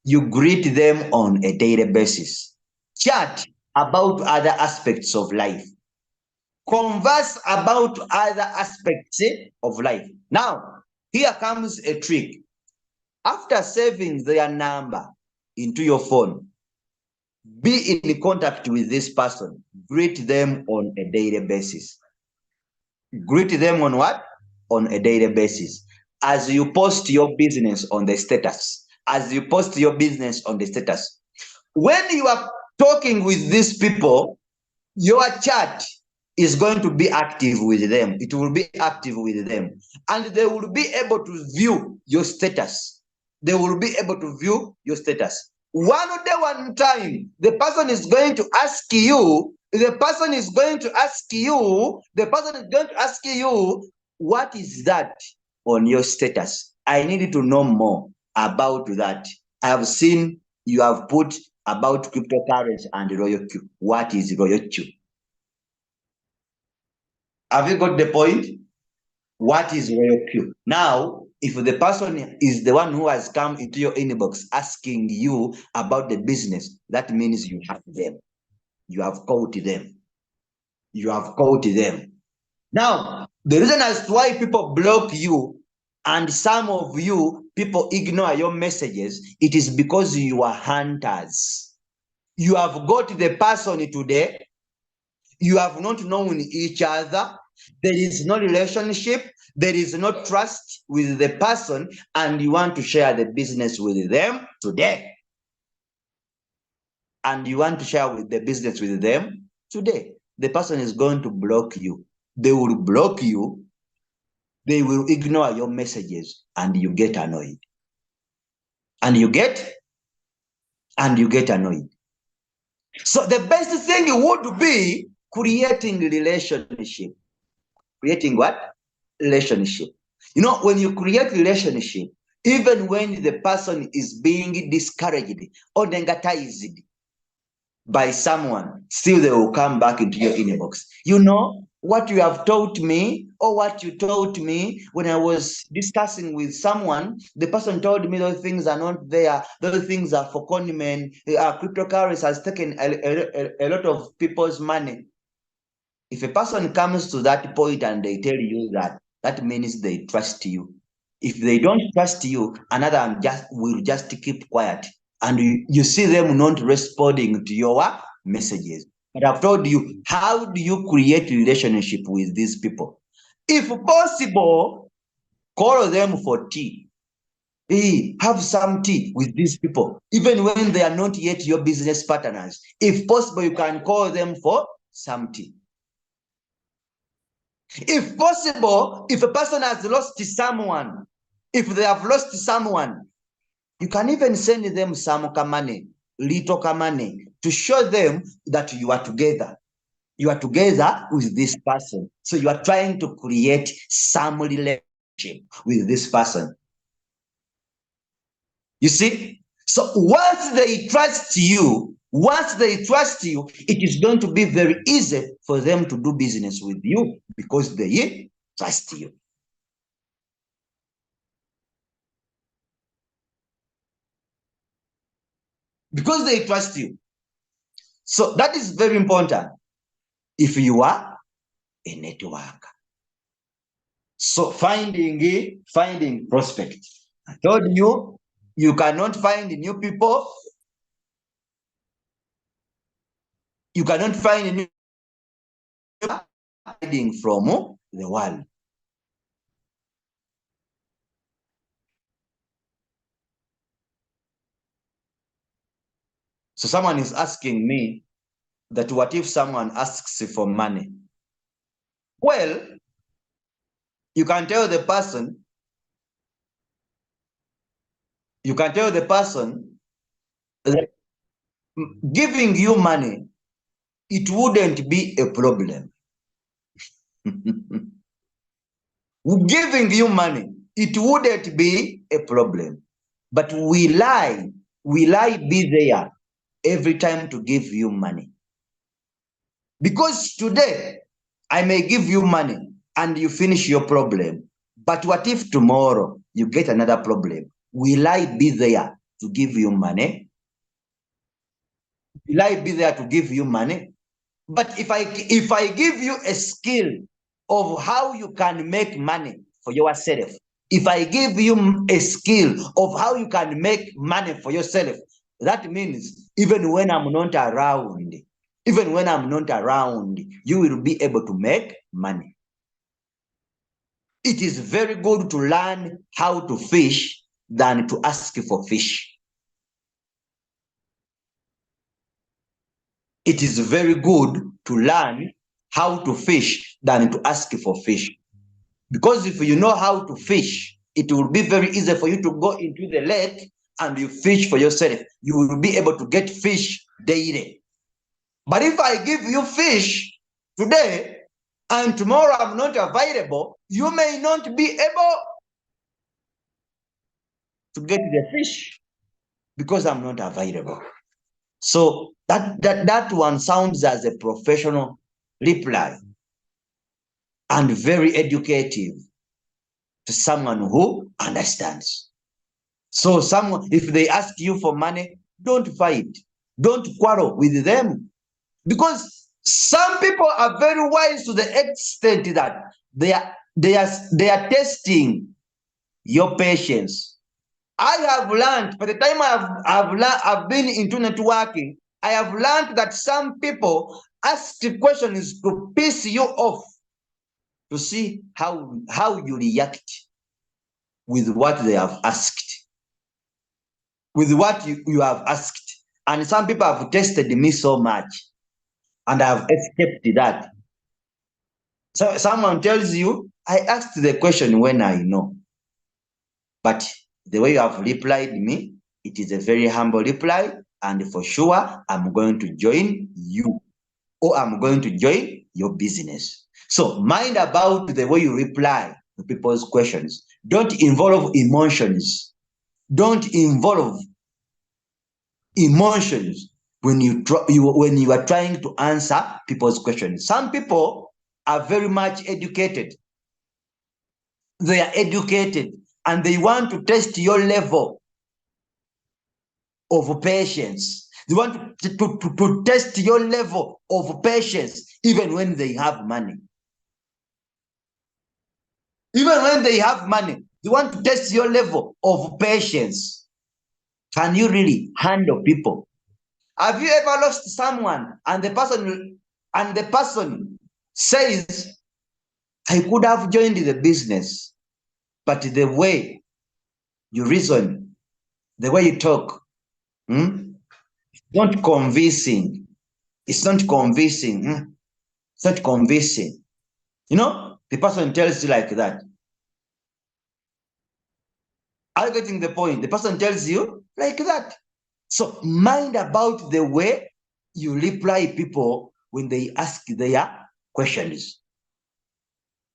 you greet them on a daily basis. Chat about other aspects of life. Converse about other aspects of life. Now, here comes a trick. After saving their number into your phone, be in contact with this person. Greet them on a daily basis. Greet them on what? On a daily basis. As you post your business on the status. As you post your business on the status. When you are talking with these people, your chat is going to be active with them. It will be active with them. And they will be able to view your status. They will be able to view your status. One day, one time, the person is going to ask you, what is that on your status? I need to know more about that. I have seen you have put about cryptocurrency and Royalq. What is Royalq? Have you got the point? What is Royalq? Now, if the person is the one who has come into your inbox asking you about the business, that means you have them. You have caught them. You have caught them. Now, the reason as to why people block you and some of you, people ignore your messages, it is because you are hunters. You have got the person today. You have not known each other. There is no relationship. There is no trust with the person, and you want to share the business with them today. And you want to share the business with them today. The person is going to block you. They will block you. They will ignore your messages, and you get annoyed. And you get annoyed. So the best thing would be creating relationship. Creating what? Relationship. You know, when you create relationship, even when the person is being discouraged or negativized by someone, still they will come back into your inbox. You know, what you have taught me or what you taught me when I was discussing with someone, the person told me those things are not there. Those things are for conmen. Cryptocurrency has taken a lot of people's money. If a person comes to that point and they tell you that, that means they trust you. If they don't trust you, another will just keep quiet. And you see them not responding to your messages. But I've told you, how do you create relationship with these people? If possible, call them for tea. Hey, have some tea with these people, even when they are not yet your business partners. If possible, you can call them for some tea. If possible, if a person has lost someone, if they have lost someone, you can even send them some money, little money, to show them that you are together. You are together with this person. So you are trying to create some relationship with this person. You see? So once they trust you, it is going to be very easy for them to do business with you because they trust you. Because they trust you. So that is very important if you are a networker. So finding prospects. I told you, you cannot find new people. You cannot find new people hiding from the world. So someone is asking me that what if someone asks for money? Well, you can tell the person You can tell the person that giving you money, it wouldn't be a problem. Giving you money, it wouldn't be a problem. But will I be there every time to give you money? Because today I may give you money and you finish your problem. But what if tomorrow you get another problem? Will I be there to give you money? Will I be there to give you money? But if I give you a skill of how you can make money for yourself, if I give you a skill of how you can make money for yourself, that means even when I'm not around, you will be able to make money. It is very good to learn how to fish than to ask for fish. It is very good to learn how to fish than to ask for fish. Because if you know how to fish, it will be very easy for you to go into the lake and you fish for yourself. You will be able to get fish daily. But if I give you fish today and tomorrow I'm not available, you may not be able to get the fish because I'm not available. So that one sounds as a professional reply and very educative to someone who understands. So if they ask you for money, don't fight. Don't quarrel with them. Because some people are very wise to the extent that they are testing your patience. I have learned, by the time I've been into networking, I have learned that some people ask the questions to piss you off, to see how you react with what they have asked, with what you have asked. And some people have tested me so much, and I have escaped that. So someone tells you, I asked the question when I know. But the way you have replied me, it is a very humble reply, and for sure, I'm going to join you, or I'm going to join your business. So mind about the way you reply to people's questions. Don't involve emotions. Don't involve emotions when you are trying to answer people's questions. Some people are very much educated. They are educated and they want to test your level of patience. They want to test your level of patience even when they have money. Even when they have money, they want to test your level of patience. Can you really handle people? Have you ever lost someone and the person says, I could have joined the business, but the way you reason, the way you talk, not convincing. It's not convincing. It's not convincing. You know, the person tells you like that. Are you getting the point? The person tells you like that. So mind about the way you reply people when they ask their questions.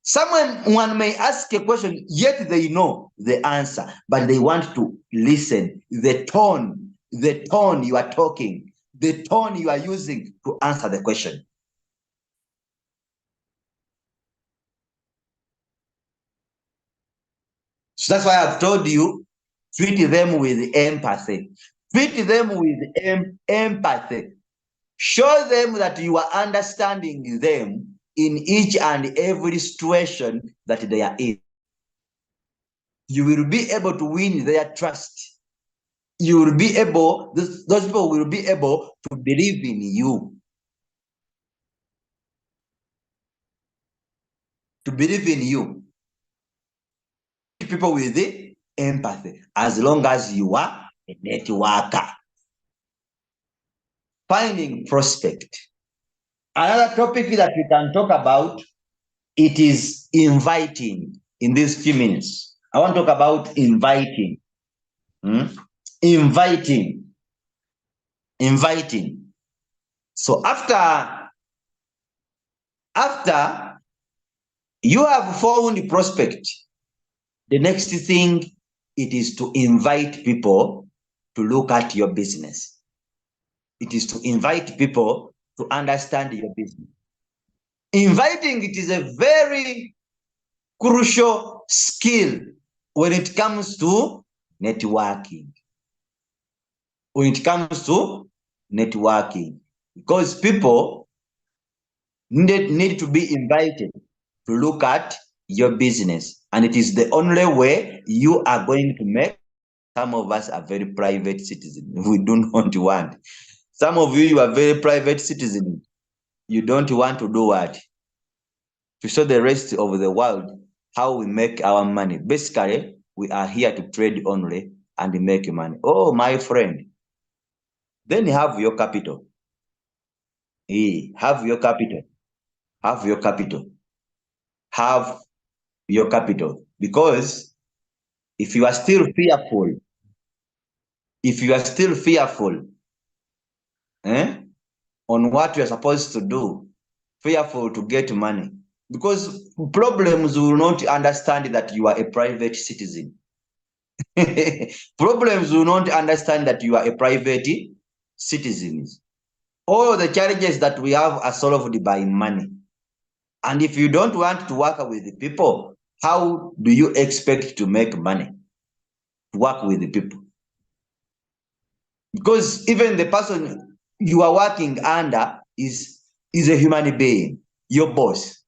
Someone may ask a question, yet they know the answer, but they want to listen. The tone you are talking, the tone you are using to answer the question. So that's why I've told you, treat them with empathy. Treat them with empathy. Show them that you are understanding them in each and every situation that they are in. You will be able to win their trust. You will be able, those people will be able to believe in you. To believe in you. People with the empathy, as long as you are a networker. Finding prospect. Another topic that we can talk about, it is inviting in these few minutes. I want to talk about inviting. Inviting. So after you have found prospect, the next thing it is to invite people to look at your business. It is to invite people to understand your business. Inviting, it is a very crucial skill when it comes to networking. Because people need to be invited to look at your business, and it is the only way you are going to make. Some of us are very private citizens. We don't want. Some of you are very private citizens. You don't want to do what? To show the rest of the world how we make our money. Basically, we are here to trade only and make money. Oh, my friend. Then have your capital. Have your capital. Because if you are still fearful, on what you are supposed to do, fearful to get money, because problems will not understand that you are a private citizen. Problems will not understand that you are a private citizen. All the challenges that we have are solved by money. And if you don't want to work with the people, how do you expect to make money? To work with the people. Because even the person you are working under is a human being. Your boss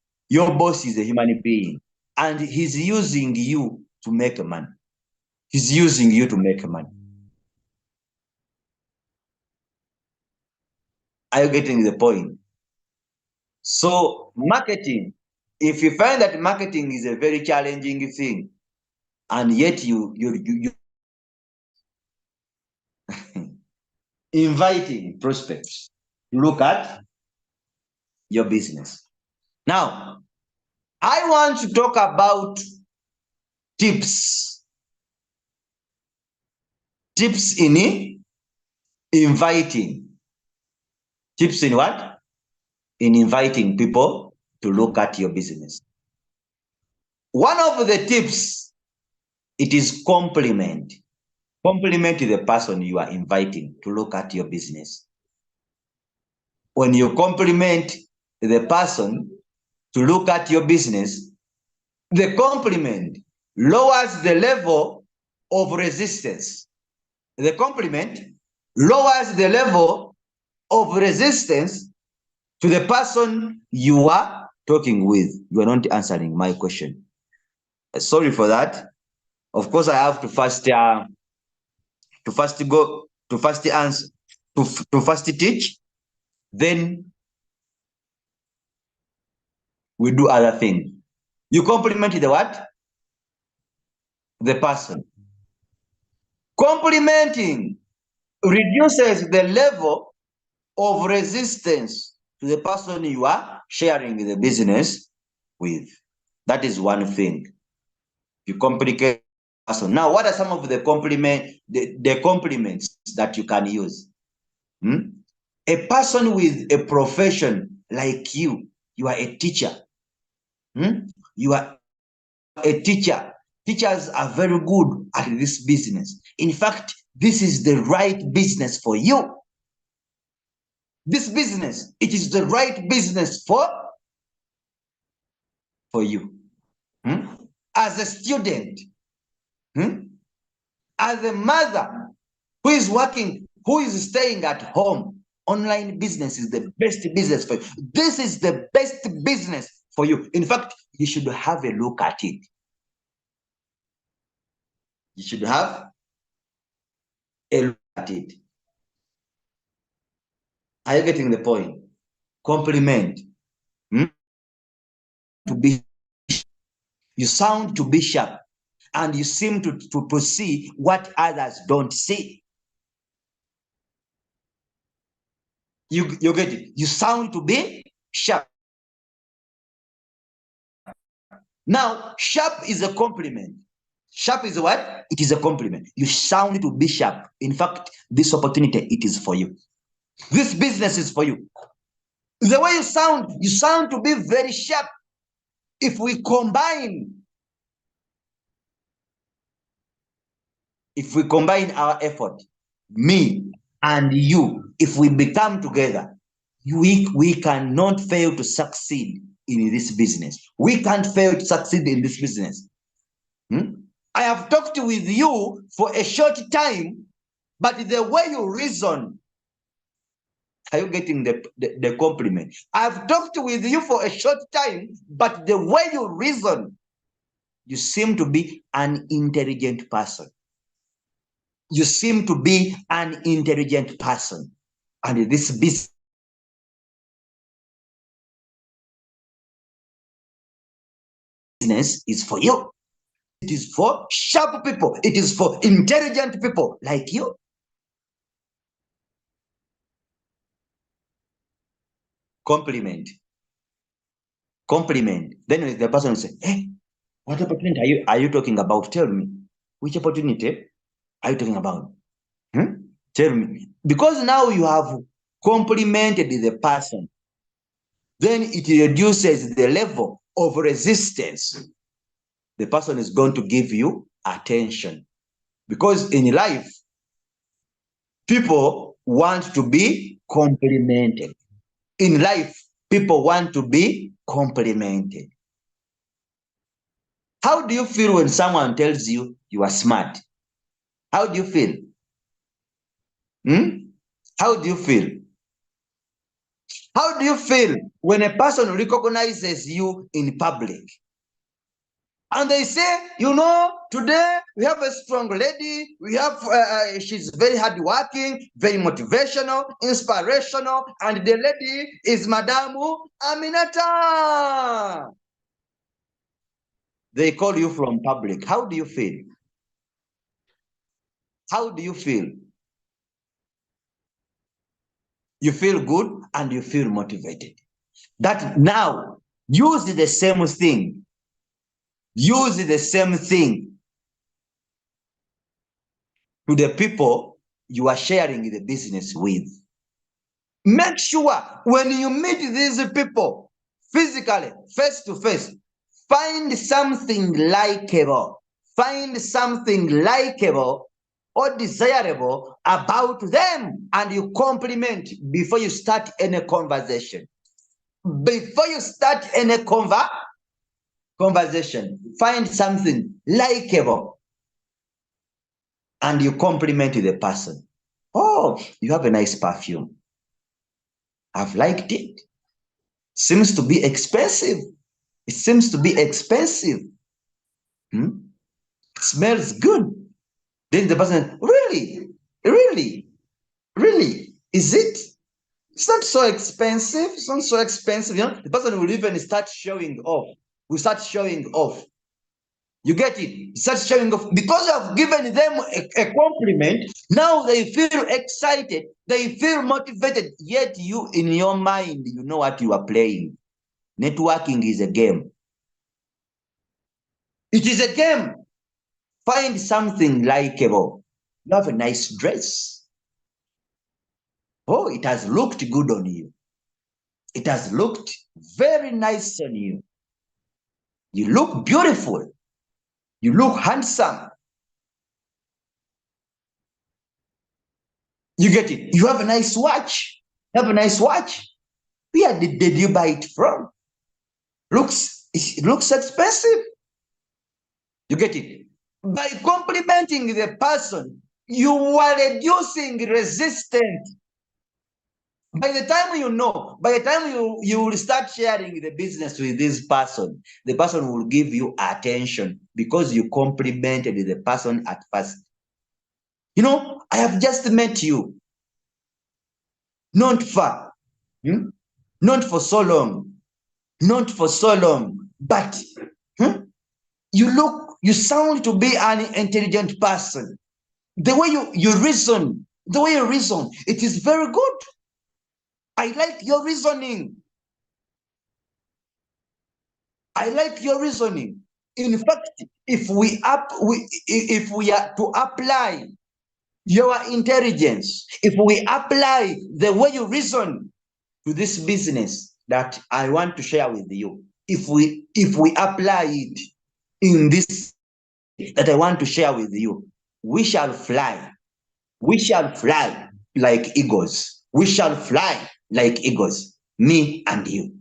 is a human being, and he's using you to make money. Are you getting the point? So marketing, if you find that marketing is a very challenging thing, and yet you inviting prospects to look at your business. Now, I want to talk about tips. Tips in inviting. Tips in what? In inviting people to look at your business. One of the tips, it is compliment. Compliment the person you are inviting to look at your business. When you compliment the person to look at your business, the compliment lowers the level of resistance. The compliment lowers the level of resistance to the person you are talking with. You are not answering my question. Sorry for that. Of course, I have to first teach, then we do other things. You compliment the what? The person. Complimenting reduces the level of resistance to the person you are sharing the business with. That is one thing. You complicate the person. Now, what are some of the compliments that you can use? A person with a profession like you are a teacher. You are a teacher. Teachers are very good at this business. In fact, this is the right business for you. This business, it is the right business for you. As a student, as a mother who is working, who is staying at home, online business is the best business for you. This is the best business for you. In fact, you should have a look at it. You should have a look at it. Are you getting the point? Compliment. You sound to be sharp, and you seem to see what others don't see. You get it? You sound to be sharp. Now, sharp is a compliment. Sharp is what? It is a compliment. You sound to be sharp. In fact, this opportunity, it is for you. This business is for you. The way you sound to be very sharp. If we combine our effort, me and you, if we become together, we cannot fail to succeed in this business. We can't fail to succeed in this business. I have talked with you for a short time, but the way you reason, are you getting the compliment? I've talked with you for a short time, but the way you reason, you seem to be an intelligent person. You seem to be an intelligent person. And this business is for you. It is for sharp people. It is for intelligent people like you. Compliment. Then the person will say, hey, what opportunity are you talking about? Tell me. Which opportunity are you talking about? Tell me. Because now you have complimented the person, then it reduces the level of resistance. The person is going to give you attention. Because in life, people want to be complimented. In life, people want to be complimented. How do you feel when someone tells you you are smart? How do you feel? How do you feel? How do you feel when a person recognizes you in public? And they say, you know, today we have a strong lady. We have, she's very hardworking, very motivational, inspirational. And the lady is Madamu Aminata. They call you from public. How do you feel? How do you feel? You feel good and you feel motivated. That now, use the same thing. Use the same thing to the people you are sharing the business with. Make sure when you meet these people physically, face to face, find something likable. Find something likable or desirable about them, and you compliment before you start any conversation. Before you start any conversation, find something likable and you compliment the person. Oh, you have a nice perfume. I've liked it. Seems to be expensive. It seems to be expensive. Smells good. Then the person, really? Is it? It's not so expensive. It's not so expensive. You know, the person will even start showing off. You get it? Start showing off. Because you have given them a compliment, now they feel excited. They feel motivated. Yet you, in your mind, you know what you are playing. Networking is a game. It is a game. Find something likable. You have a nice dress. Oh, it has looked good on you. It has looked very nice on you. You look beautiful. You look handsome. You get it? You have a nice watch. Where did you buy it from? It looks expensive. You get it? By complimenting the person, you are reducing resistance. By the time you will start sharing the business with this person, the person will give you attention because you complimented the person at first. You know, I have just met you. Not far. Not for so long. But you sound to be an intelligent person. The way you reason, it is very good. I like your reasoning. In fact, if we are to apply your intelligence, if we apply the way you reason to this business that I want to share with you, if we apply it in this that I want to share with you, we shall fly. We shall fly like eagles. We shall fly like eagles. Me and you.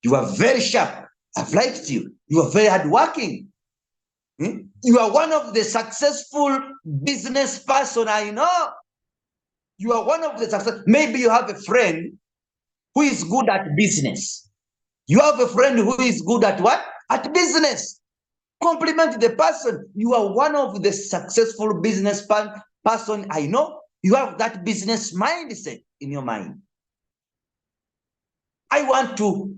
You are very sharp. I've liked you. You are very hardworking. You are one of the successful business person I know. You are one of the success. Maybe you have a friend who is good at business. You have a friend who is good at what? At business. Compliment the person. You are one of the successful business person I know. You have that business mindset in your mind. I want to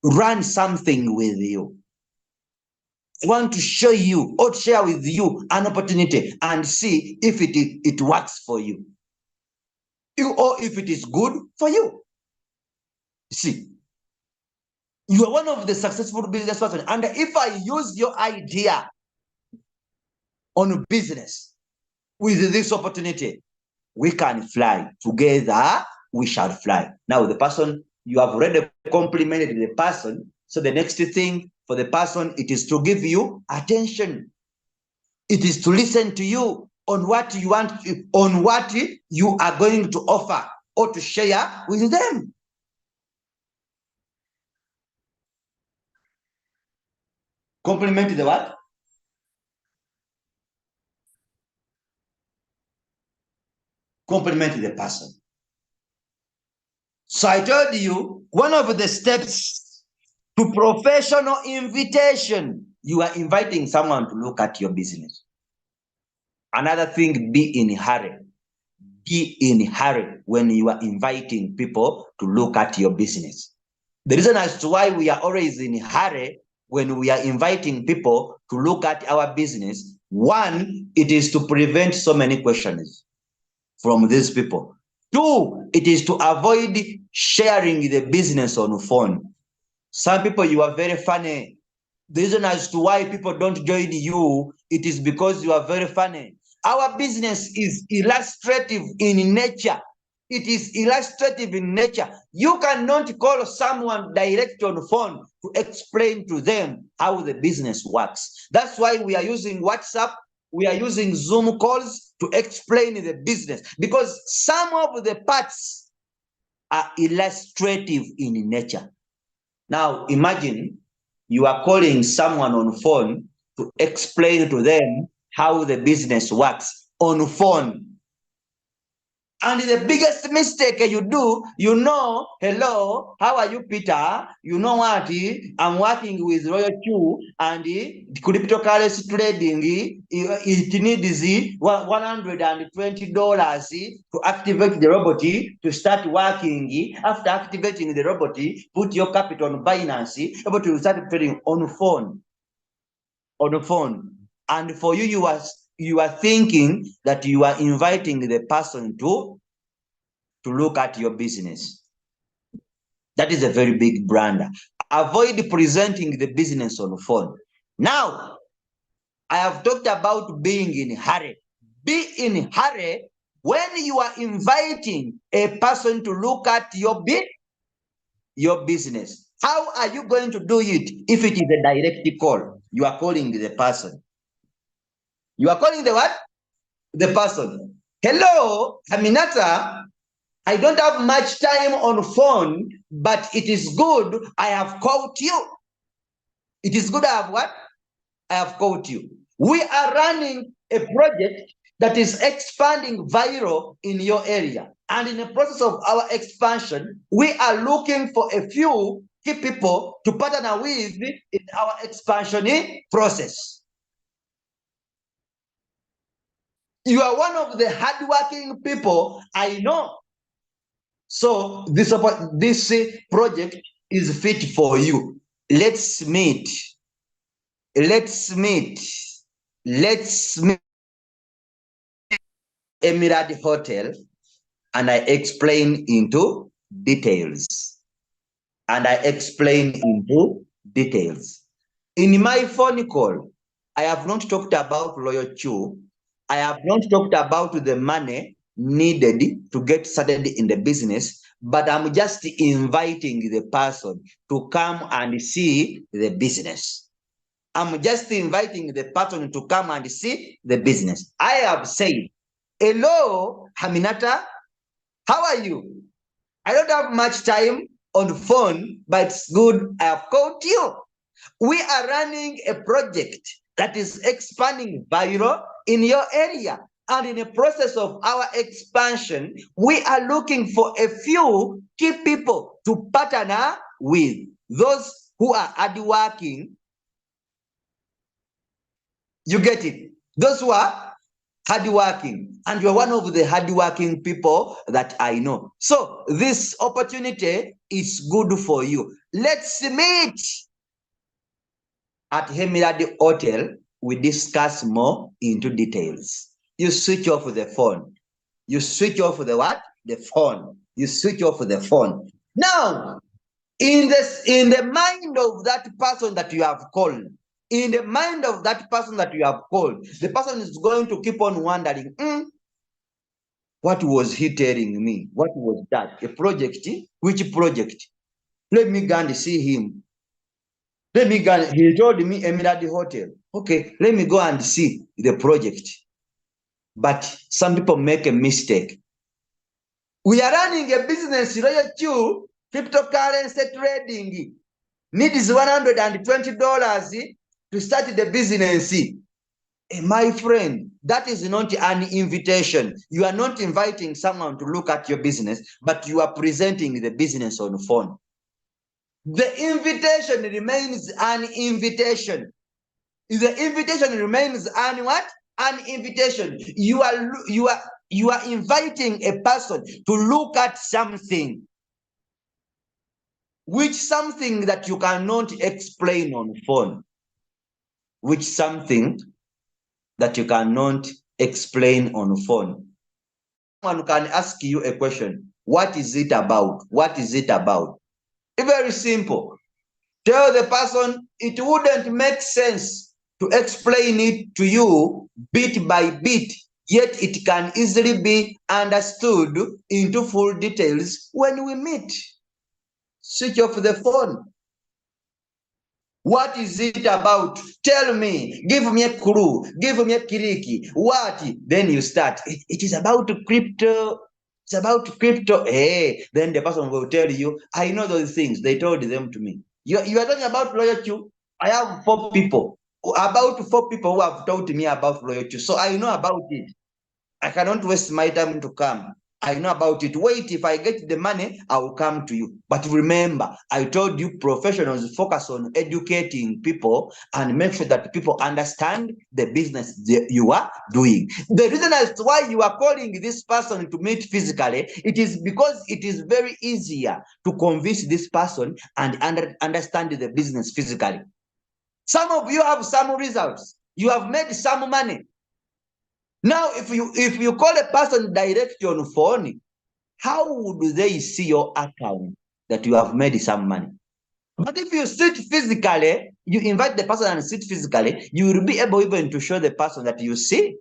run something with you. I want to show you or share with you an opportunity and see if it works for you. Or if it is good for you. See, you are one of the successful business person. And if I use your idea on business with this opportunity, we can fly together. We shall fly. Now, the person, you have already complimented the person. So the next thing for the person, it is to give you attention. It is to listen to you on what you want, on what you are going to offer or to share with them. Compliment the what? Compliment the person. So I told you, one of the steps to professional invitation, you are inviting someone to look at your business. Another thing, be in a hurry. Be in a hurry when you are inviting people to look at your business. The reason as to why we are always in a hurry when we are inviting people to look at our business, one, it is to prevent so many questions from these people. Two, it is to avoid sharing the business on the phone. Some people, you are very funny. The reason as to why people don't join you, it is because you are very funny. Our business is illustrative in nature. It is illustrative in nature. You cannot call someone direct on the phone to explain to them how the business works. That's why we are using WhatsApp. We are using Zoom calls to explain the business, because some of the parts are illustrative in nature. Now, imagine you are calling someone on phone to explain to them how the business works on phone. And the biggest mistake you do, hello, how are you, Peter? You know what? I'm working with Royalq and cryptocurrency trading. It needs $120 to activate the robot to start working. After activating the robot, put your capital on Binance, able to start trading on phone. On the phone. And for you are thinking that you are inviting the person to look at your business. That is a very big blunder. Avoid presenting the business on the phone. Now, I have talked about being in a hurry. Be in a hurry when you are inviting a person to look at your business. How are you going to do it if it is a direct call? You are calling the person. You are calling the what? The person. Hello, Aminata. I don't have much time on phone, but it is good I have called you. It is good I have what? I have called you. We are running a project that is expanding viral in your area. And in the process of our expansion, we are looking for a few key people to partner with in our expansion process. You are one of the hardworking people I know. So this project is fit for you. Let's meet. Let's meet. Let's meet Emirate Hotel, and I explain into details. In my phone call, I have not talked about Royalq. I have not talked about the money needed to get started in the business, but I'm just inviting the person to come and see the business. I'm just inviting the person to come and see the business. I have said, hello, Haminata, how are you? I don't have much time on the phone, but it's good I have called you. We are running a project that is expanding viral in your area. And in the process of our expansion, we are looking for a few key people to partner with. Those who are hardworking. You get it? Those who are hardworking. And you're one of the hardworking people that I know. So this opportunity is good for you. Let's meet at Hemiradi Hotel. We discuss more into details. You switch off the phone. You switch off the what? The phone. You switch off the phone. Now, in the mind of that person that you have called, in the mind of that person that you have called, the person is going to keep on wondering, what was he telling me? What was that? A project? Which project? Let me go and see him. Let me go. He told me Emirati Hotel. Okay, let me go and see the project. But some people make a mistake. We are running a business, Royalq, cryptocurrency trading. Needs $120 to start the business. My friend, that is not an invitation. You are not inviting someone to look at your business, but you are presenting the business on the phone. The invitation remains an invitation. The invitation remains an what? An invitation. You are inviting a person to look at something, which something that you cannot explain on phone, which something that you cannot explain on phone. Someone can ask you a question. What is it about? What is it about? It's very simple. Tell the person it wouldn't make sense to explain it to you bit by bit, yet it can easily be understood into full details when we meet. Switch off the phone. What is it about? Tell me. Give me a clue. Give me a kiriki. What? Then you start. It is about crypto. It's about crypto. Hey, then the person will tell you, I know those things. They told them to me. You are talking about Royalq. I have 4 people. About 4 people who have told me about Royalq. So I know about it. I cannot waste my time to come. I know about it. Wait, if I get the money, I will come to you. But remember, I told you professionals focus on educating people and make sure that people understand the business you are doing. The reason as to why you are calling this person to meet physically, it is because it is very easier to convince this person and understand the business physically. Some of you have some results. You have made some money. Now, if you call a person directly on phone, how would they see your account that you have made some money? But if you sit physically, you invite the person and sit physically, you will be able even to show the person that you see,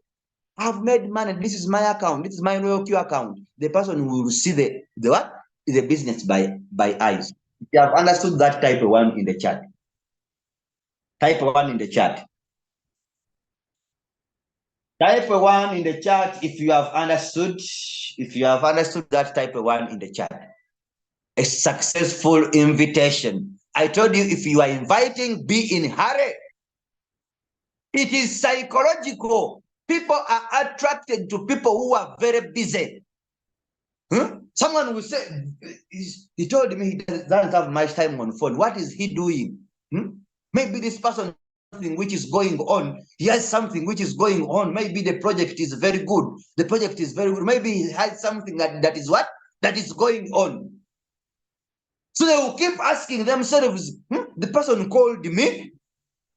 I've made money. This is my account. This is my Royalq account. The person will see the what? The business by eyes. If you have understood that, type 1 in the chat. Type 1 in the chat. Type 1 in the chat if you have understood. If you have understood that, type 1 in the chat. A successful invitation. I told you, if you are inviting, be in hurry. It is psychological. People are attracted to people who are very busy. Someone will say, he told me he doesn't have much time on phone. What is he doing? Maybe this person which is going on. He has something which is going on. Maybe the project is very good. The project is very good. Maybe he has something that is what? That is going on. So they will keep asking themselves, the person called me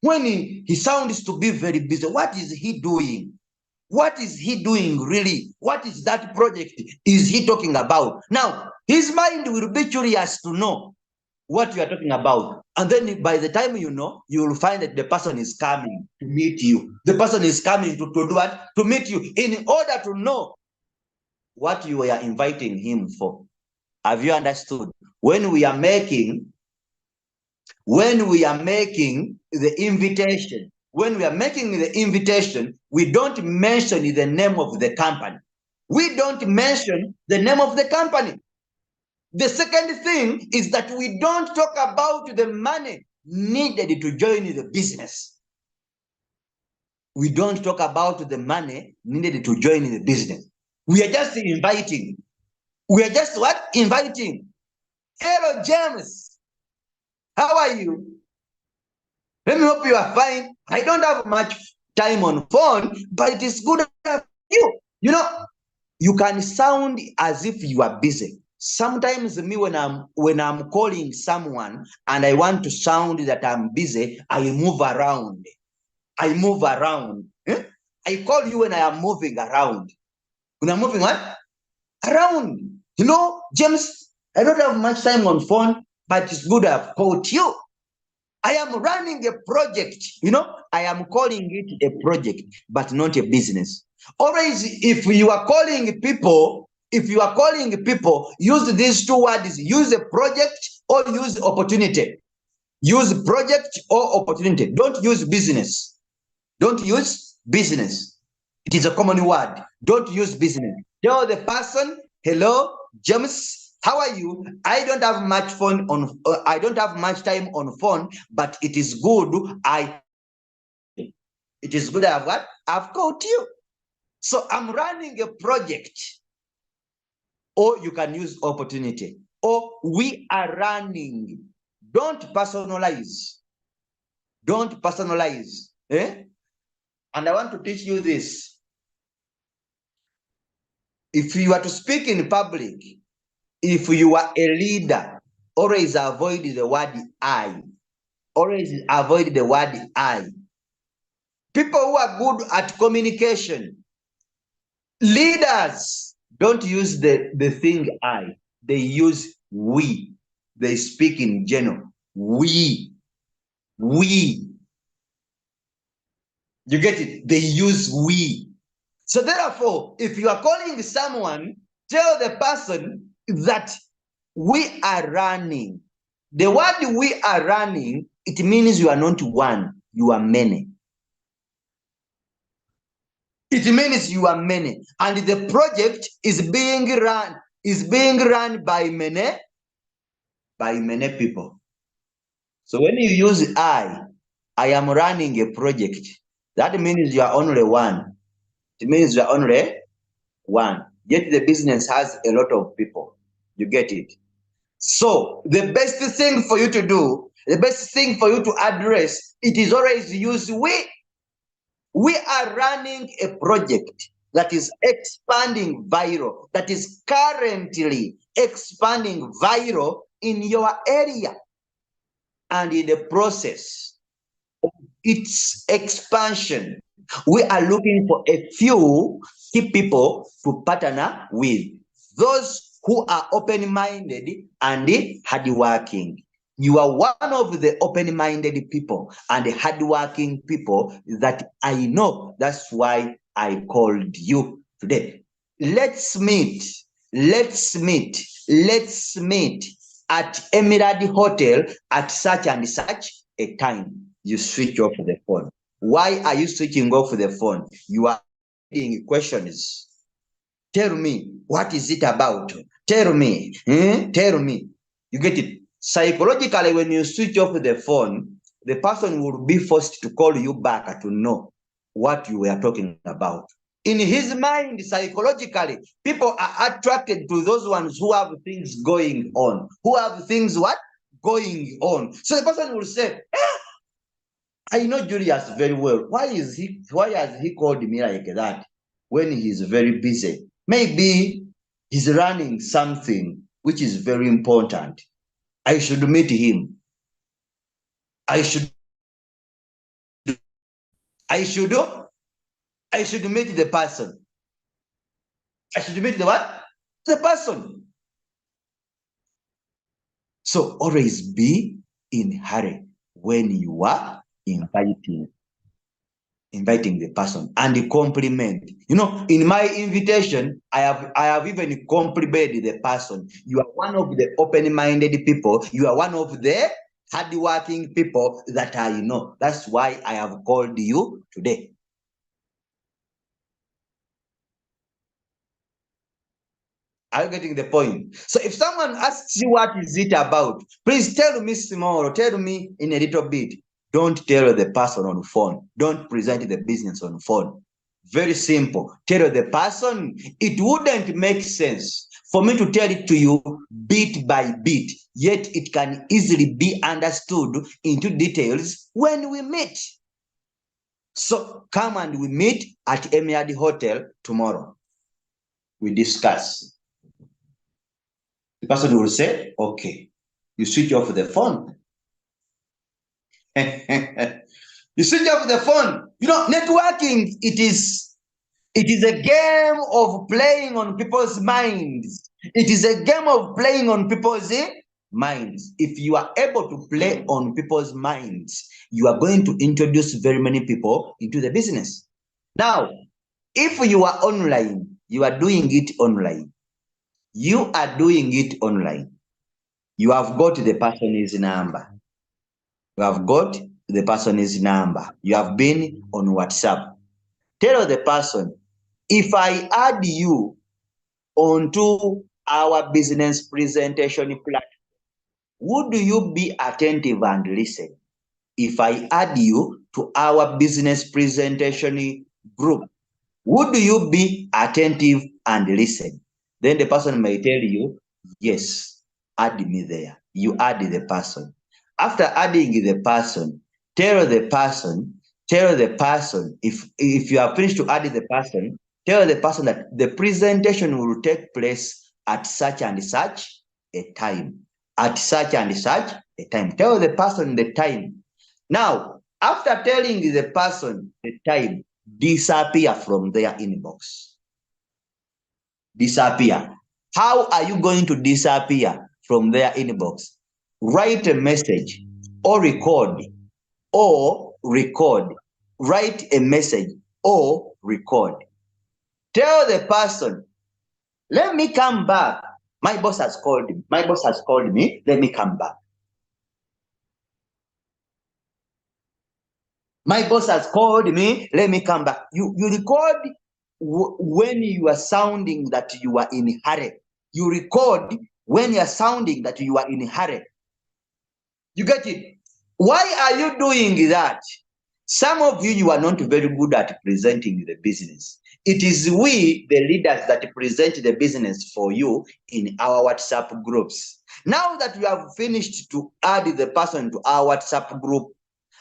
when he sounds to be very busy. What is he doing? What is he doing really? What is that project is he talking about? Now, his mind will be curious to know. what you are talking about. And then by the time you know, you will find that the person is coming to meet you. The person is coming to do what? To meet you in order to know what you are inviting him for. Have you understood? When we are making the invitation, we don't mention the name of the company. We don't mention the name of the company. The second thing is that we don't talk about the money needed to join the business. We don't talk about the money needed to join the business. We are just inviting. We are just what? Inviting. Hello, James. How are you? Let me hope you are fine. I don't have much time on phone, but it is good to have you. You know, you can sound as if you are busy. Sometimes me, when I'm calling someone and I want to sound that I'm busy, I move around. Eh? I call you when I am moving around. When I'm moving what? Around. You know, James, I don't have much time on phone, but it's good I've called you. I am running a project. You know, I am calling it a project, but not a business. Always, if you are calling people, use these two words: use a project or use opportunity. Use project or opportunity. Don't use business. Don't use business. It is a common word. Don't use business. Tell the person, hello, James, how are you? I don't have much time on phone, but it is good. It is good. I have what? I've called you. So I'm running a project. Or you can use opportunity. Or we are running. Don't personalize. Don't personalize. Eh? And I want to teach you this. If you are to speak in public, if you are a leader, always avoid the word I. Always avoid the word I. People who are good at communication, leaders, don't use the thing I. They use we. They speak in general. We. You get it? They use we. So therefore, if you are calling someone, tell the person that we are running. The word we are running, it means you are not one, you are many. It means you are many. And the project is being run by many people. So when you use I am running a project, that means you are only one. It means you are only one. Yet the business has a lot of people. You get it? So the best thing for you to do, the best thing for you to address, it is always use we. We are running a project that is expanding viral, that is currently expanding viral in your area. And in the process of its expansion, we are looking for a few key people to partner with. Those who are open-minded and hardworking. You are one of the open-minded people and hardworking people that I know. That's why I called you today. Let's meet at Emirate Hotel at such and such a time. You switch off the phone. Why are you switching off the phone? You are asking questions. Tell me, what is it about? Tell me. Tell me. You get it? Psychologically, when you switch off the phone, the person will be forced to call you back to know what you were talking about. In his mind, psychologically, people are attracted to those ones who have things going on. Who have things what? Going on. So the person will say, I know Julius very well. Why has he called me like that when he's very busy? Maybe he's running something which is very important. I should meet him. I should meet the person. I should meet the what? The person. So always be in hurry when you are inviting the person, and compliment. You know, in my invitation, I have even complimented the person. You are one of the open-minded people. You are one of the hardworking people that I know. That's why I have called you today. Are you getting the point? So if someone asks you what is it about, please tell me small, or tell me in a little bit. Don't tell the person on the phone. Don't present the business on the phone. Very simple. Tell the person. It wouldn't make sense for me to tell it to you bit by bit, yet it can easily be understood into details when we meet. So come and we meet at Emiad Hotel tomorrow. We discuss. The person will say, okay. You switch off the phone. You switch off the phone. You know, networking, it is a game of playing on people's minds. It is a game of playing on people's minds. If you are able to play on people's minds, you are going to introduce very many people into the business. Now, if you are online, you are doing it online. You are doing it online. You have got the person's number. You have got the person's number. You have been on WhatsApp. Tell the person, if I add you onto our business presentation platform, would you be attentive and listen? If I add you to our business presentation group, would you be attentive and listen? Then the person may tell you, yes, add me there. You add the person. After adding the person, tell the person, if you are finished to add the person, tell the person that the presentation will take place at such and such a time. At such and such a time. Tell the person the time. Now, after telling the person the time, disappear from their inbox. Disappear. How are you going to disappear from their inbox? Write a message or record. Write a message or record. Tell the person, let me come back. My boss has called me. Let me come back. My boss has called me. Let me come back. You record when you are sounding that you are in a hurry. You record when you are sounding that you are in a hurry. You get it? Why are you doing that? Some of you are not very good at presenting the business. It is we, the leaders, that present the business for you in our WhatsApp groups. Now that you have finished to add the person to our WhatsApp group,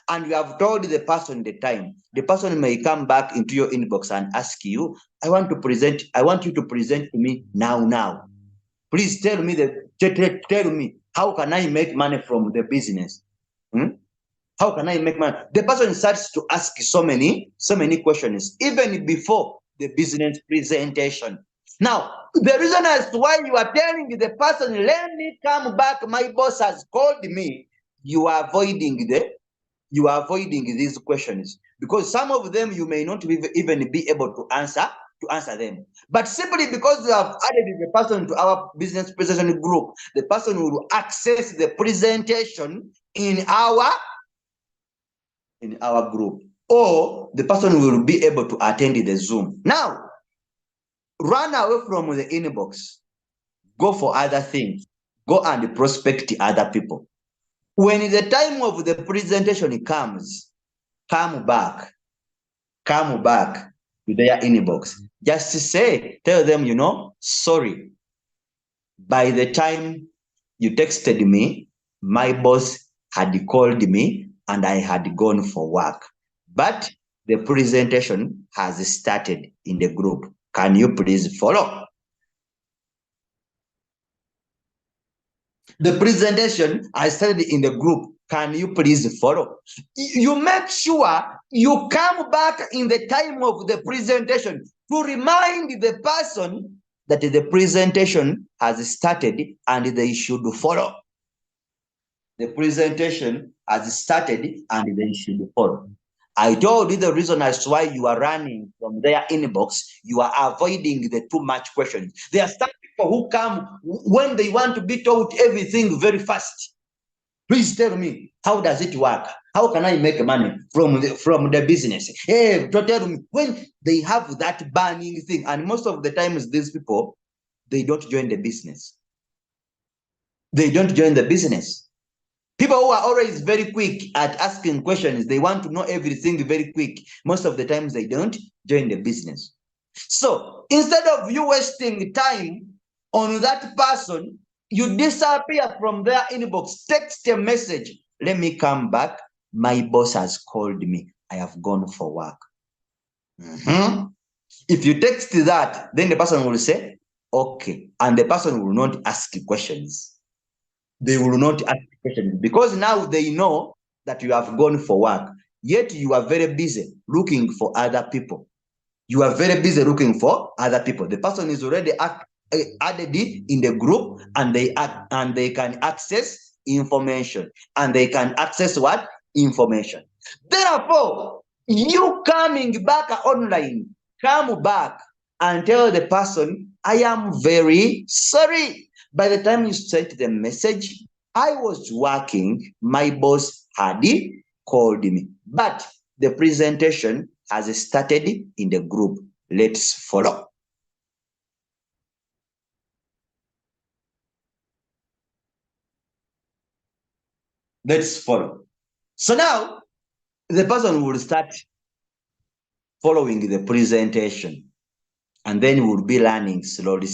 and you have told the person the time, the person may come back into your inbox and ask you, I want you to present to me now. Please tell me, how can I make money from the business? How can I make money? The person starts to ask so many questions, even before the business presentation. Now, the reason as to why you are telling the person, let me come back, my boss has called me, you are avoiding these questions, because some of them you may not even be able to answer them. But simply because you have added the person to our business presentation group, the person will access the presentation in our group, or the person will be able to attend the Zoom. Now, run away from the inbox. Go for other things. Go and prospect other people. When the time of the presentation comes, come back to their inbox. Just tell them, sorry. By the time you texted me, my boss had called me and I had gone for work. But the presentation has started in the group. Can you please follow? The presentation I started in the group. Can you please follow? You make sure you come back in the time of the presentation to remind the person that the presentation has started and they should follow. the presentation has started and they should follow. I told you the reason as to why you are running from their inbox. You are avoiding the too much questions. There are some people who come when they want to be told everything very fast. Please tell me, how does it work? How can I make money from the business? Hey, tell me, when they have that burning thing, and most of the times these people, they don't join the business. They don't join the business. People who are always very quick at asking questions, they want to know everything very quick. Most of the times they don't join the business. So instead of you wasting time on that person, you disappear from their inbox, text a message. Let me come back. My boss has called me. I have gone for work. If you text that, then the person will say, okay. And the person will not ask questions. They will not ask questions because now they know that you have gone for work. Yet you are very busy looking for other people. You are very busy looking for other people. The person is already added in the group, and they can access information. And they can access what? Information. Therefore, you coming back online, come back and tell the person, I am very sorry. By the time you sent the message, I was working, my boss had called me. But the presentation has started in the group. Let's follow. Let's follow. So now the person will start following the presentation, and then we'll be learning slowly,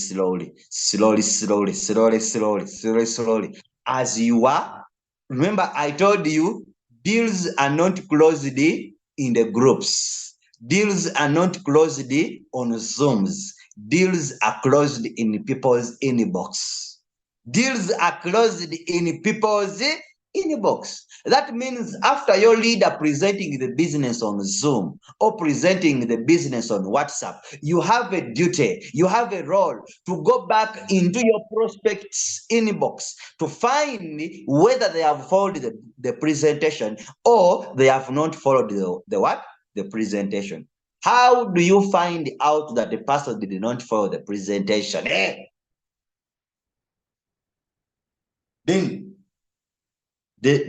as you are. Remember, I told you deals are not closed in the groups. Deals are not closed on Zooms. Deals are closed in people's inbox. Deals are closed in people's inbox. That means after your leader presenting the business on Zoom or presenting the business on WhatsApp, you have a duty, you have a role to go back into your prospects inbox to find whether they have followed the presentation or they have not followed the what? The presentation. How do you find out that the person did not follow the presentation? Then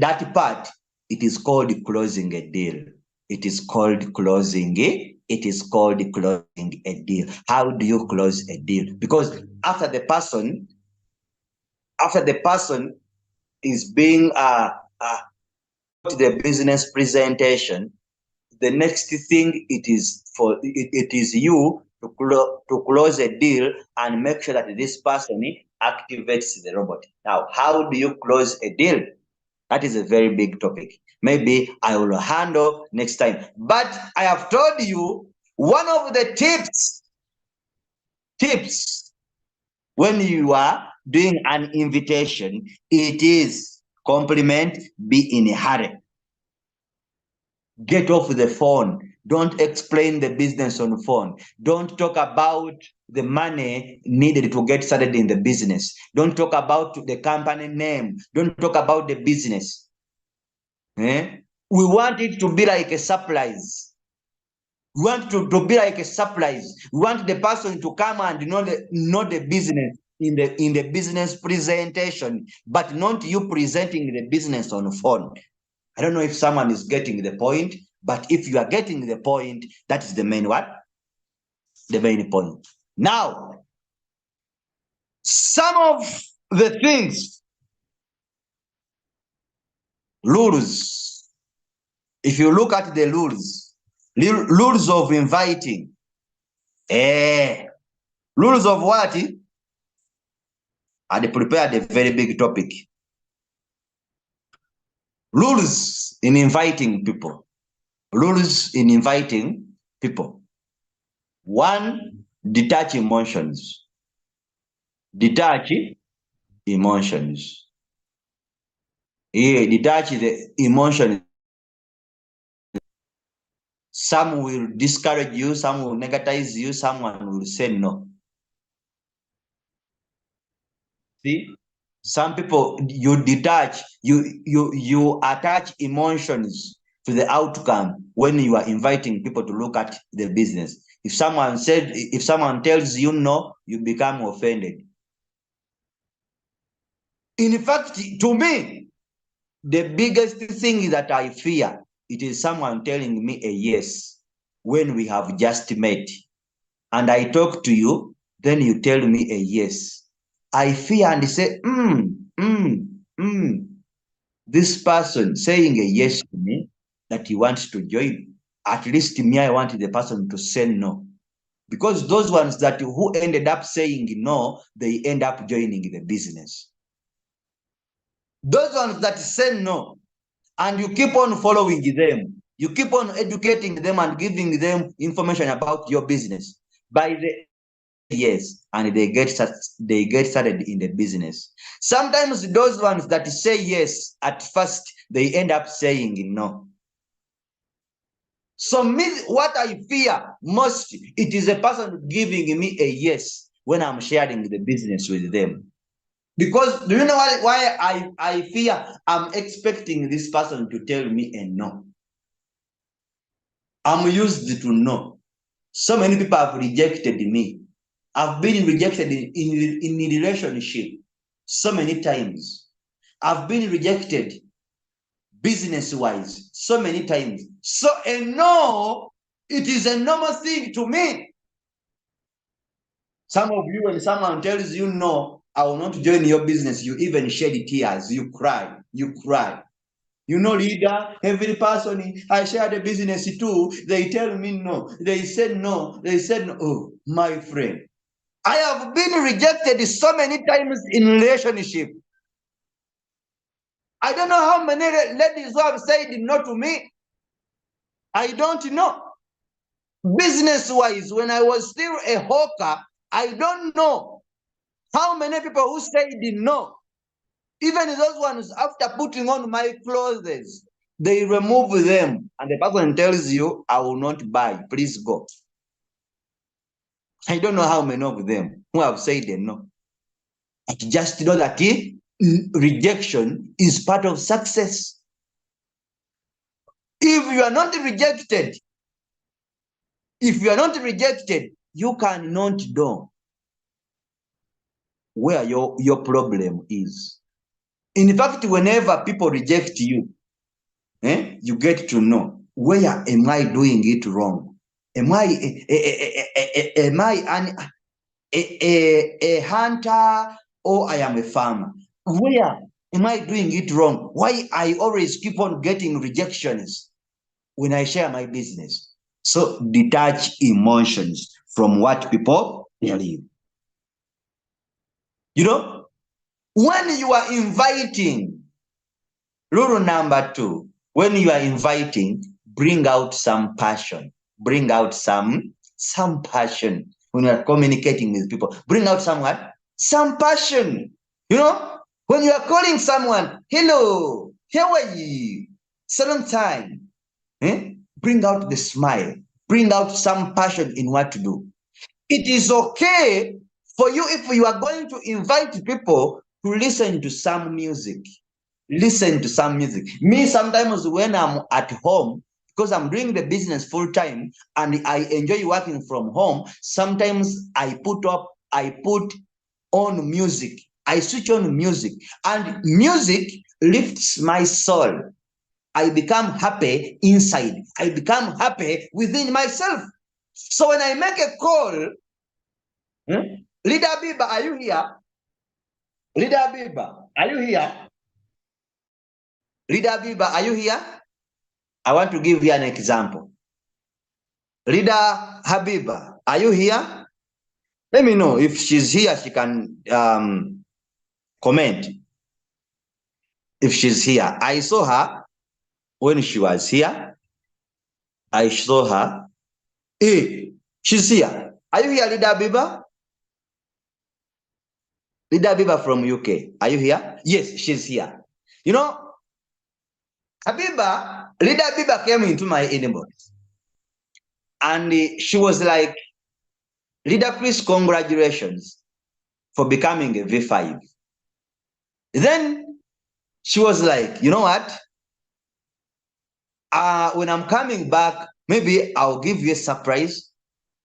that part, it is called closing a deal. It is called closing a deal. How do you close a deal? Because after the person is being the business presentation, the next thing it is you to close a deal and make sure that this person activates the robot. Now, how do you close a deal? That is a very big topic. Maybe I will handle next time. But I have told you one of the tips when you are doing an invitation, it is compliment, be in a hurry. Get off the phone. Don't explain the business on the phone. Don't talk about the money needed to get started in the business. Don't talk about the company name. Don't talk about the business. We want it to be like a surprise. We want to be like a surprise. We want the person to come and know the business in the business presentation, but not you presenting the business on the phone. I don't know if someone is getting the point, but if you are getting the point, that is the main what? The main point. Now, some of the things, rules, if you look at the rules of inviting, rules of what? I prepared a very big topic. Rules in inviting people. Rules in inviting people. One, detach emotions. Detach emotions. Detach the emotion. Some will discourage you, some will negatize you, someone will say no. See? Some people, you detach, you attach emotions to the outcome when you are inviting people to look at the business. If someone tells you no, you become offended. In fact, to me, the biggest thing that I fear, it is someone telling me a yes when we have just met. And I talk to you, then you tell me a yes. I fear and say, this person saying a yes to me that he wants to join, at least me, I want the person to say no. Because those ones that who ended up saying no, they end up joining the business. Those ones that say no, and you keep on following them, you keep on educating them and giving them information about your business. By the end, they say yes, and they get started in the business. Sometimes those ones that say yes at first, they end up saying no. So me, what I fear most, it is a person giving me a yes when I'm sharing the business with them. Because do you know why I fear? I'm expecting this person to tell me a no. I'm used to no. So many people have rejected me. I've been rejected in a relationship so many times. I've been rejected business-wise so many times. So a no, it is a normal thing to me. Some of you, when someone tells you no, I will not join your business, you even shed tears, you cry, you cry. You know, leader, every person I share the business to, they tell me no. They said no. They said no. Oh, my friend. I have been rejected so many times in relationship. I don't know how many ladies who have said no to me. I don't know. Business-wise, when I was still a hawker, I don't know how many people who said no. Even those ones, after putting on my clothes, they remove them, and the person tells you, I will not buy, please go. I don't know how many of them who have said no. I just know that rejection is part of success. If you are not rejected, you cannot know where your problem is. In fact, whenever people reject you, you get to know, where am I doing it wrong? Am I a hunter, or I am a farmer? Where am I doing it wrong? Why I always keep on getting rejections when I share my business? So detach emotions from what people tell you. You know, when you are inviting, rule number 2, when you are inviting, bring out some passion. Bring out some passion. When you are communicating with people, bring out some passion. You know, when you are calling someone, hello, how are you? Certain time, bring out the smile. Bring out some passion in what to do. It is okay for you, if you are going to invite people, to listen to some music. Listen to some music. Me, sometimes when I'm at home, because I'm doing the business full time and I enjoy working from home, sometimes I put on music. I switch on music, and music lifts my soul. I become happy inside. I become happy within myself. So when I make a call, Leader Biba, are you here? Leader Biba, are you here? Leader Biba, are you here? I want to give you an example. Leader Habiba, are you here? Let me know if she's here. She can comment if she's here. I saw her when she was here. I saw her. Hey, she's here. Are you here, Leader Habiba? Leader Habiba from UK. Are you here? Yes, she's here. You know, Leader Habiba came into my inbox, and she was like, Leader Chris, congratulations for becoming a V5. Then she was like, you know what? When I'm coming back, maybe I'll give you a surprise.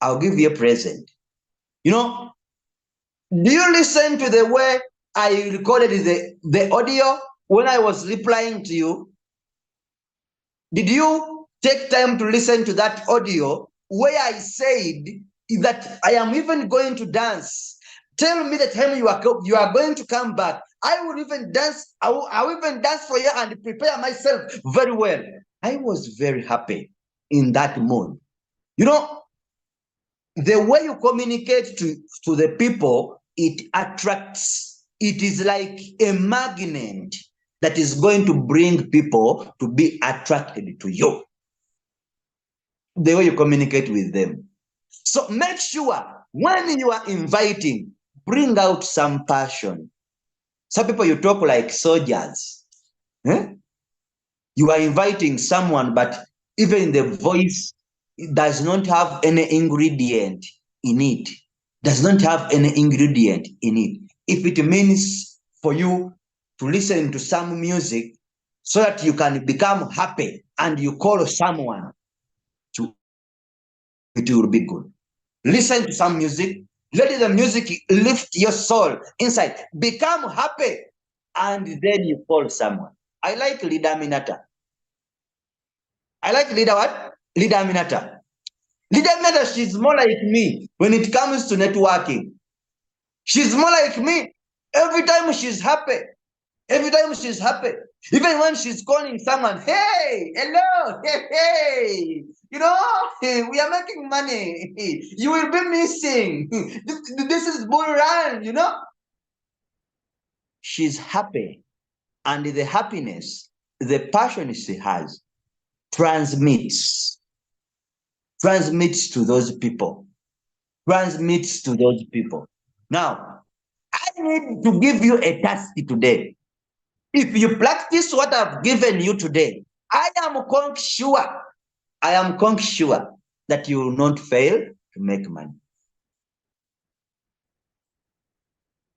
I'll give you a present. You know, do you listen to the way I recorded the audio when I was replying to you? Did you take time to listen to that audio where I said that I am even going to dance? Tell me the time you are going to come back. I will even dance. I will even dance for you and prepare myself very well. I was very happy in that mood. You know, the way you communicate to the people, it attracts. It is like a magnet that is going to bring people to be attracted to you. The way you communicate with them. So make sure when you are inviting, bring out some passion. Some people you talk like soldiers. Eh? You are inviting someone, but even the voice does not have any ingredient in it. Does not have any ingredient in it. If it means for you to listen to some music so that you can become happy and you call someone to, it will be good. Listen to some music. Let the music lift your soul inside. Become happy. And then you call someone. I like Leader Minata. I like Leader what? Leader Minata. Leader Minata, she's more like me when it comes to networking. She's more like me. Every time she's happy. Every time she's happy. Even when she's calling someone, hey, hello, hey, you know, we are making money. You will be missing. This is bull run, you know. She's happy. And the happiness, the passion she has, transmits to those people. Transmits to those people. Now, I need to give you a task today. If you practice what I've given you today, I am sure that you will not fail to make money.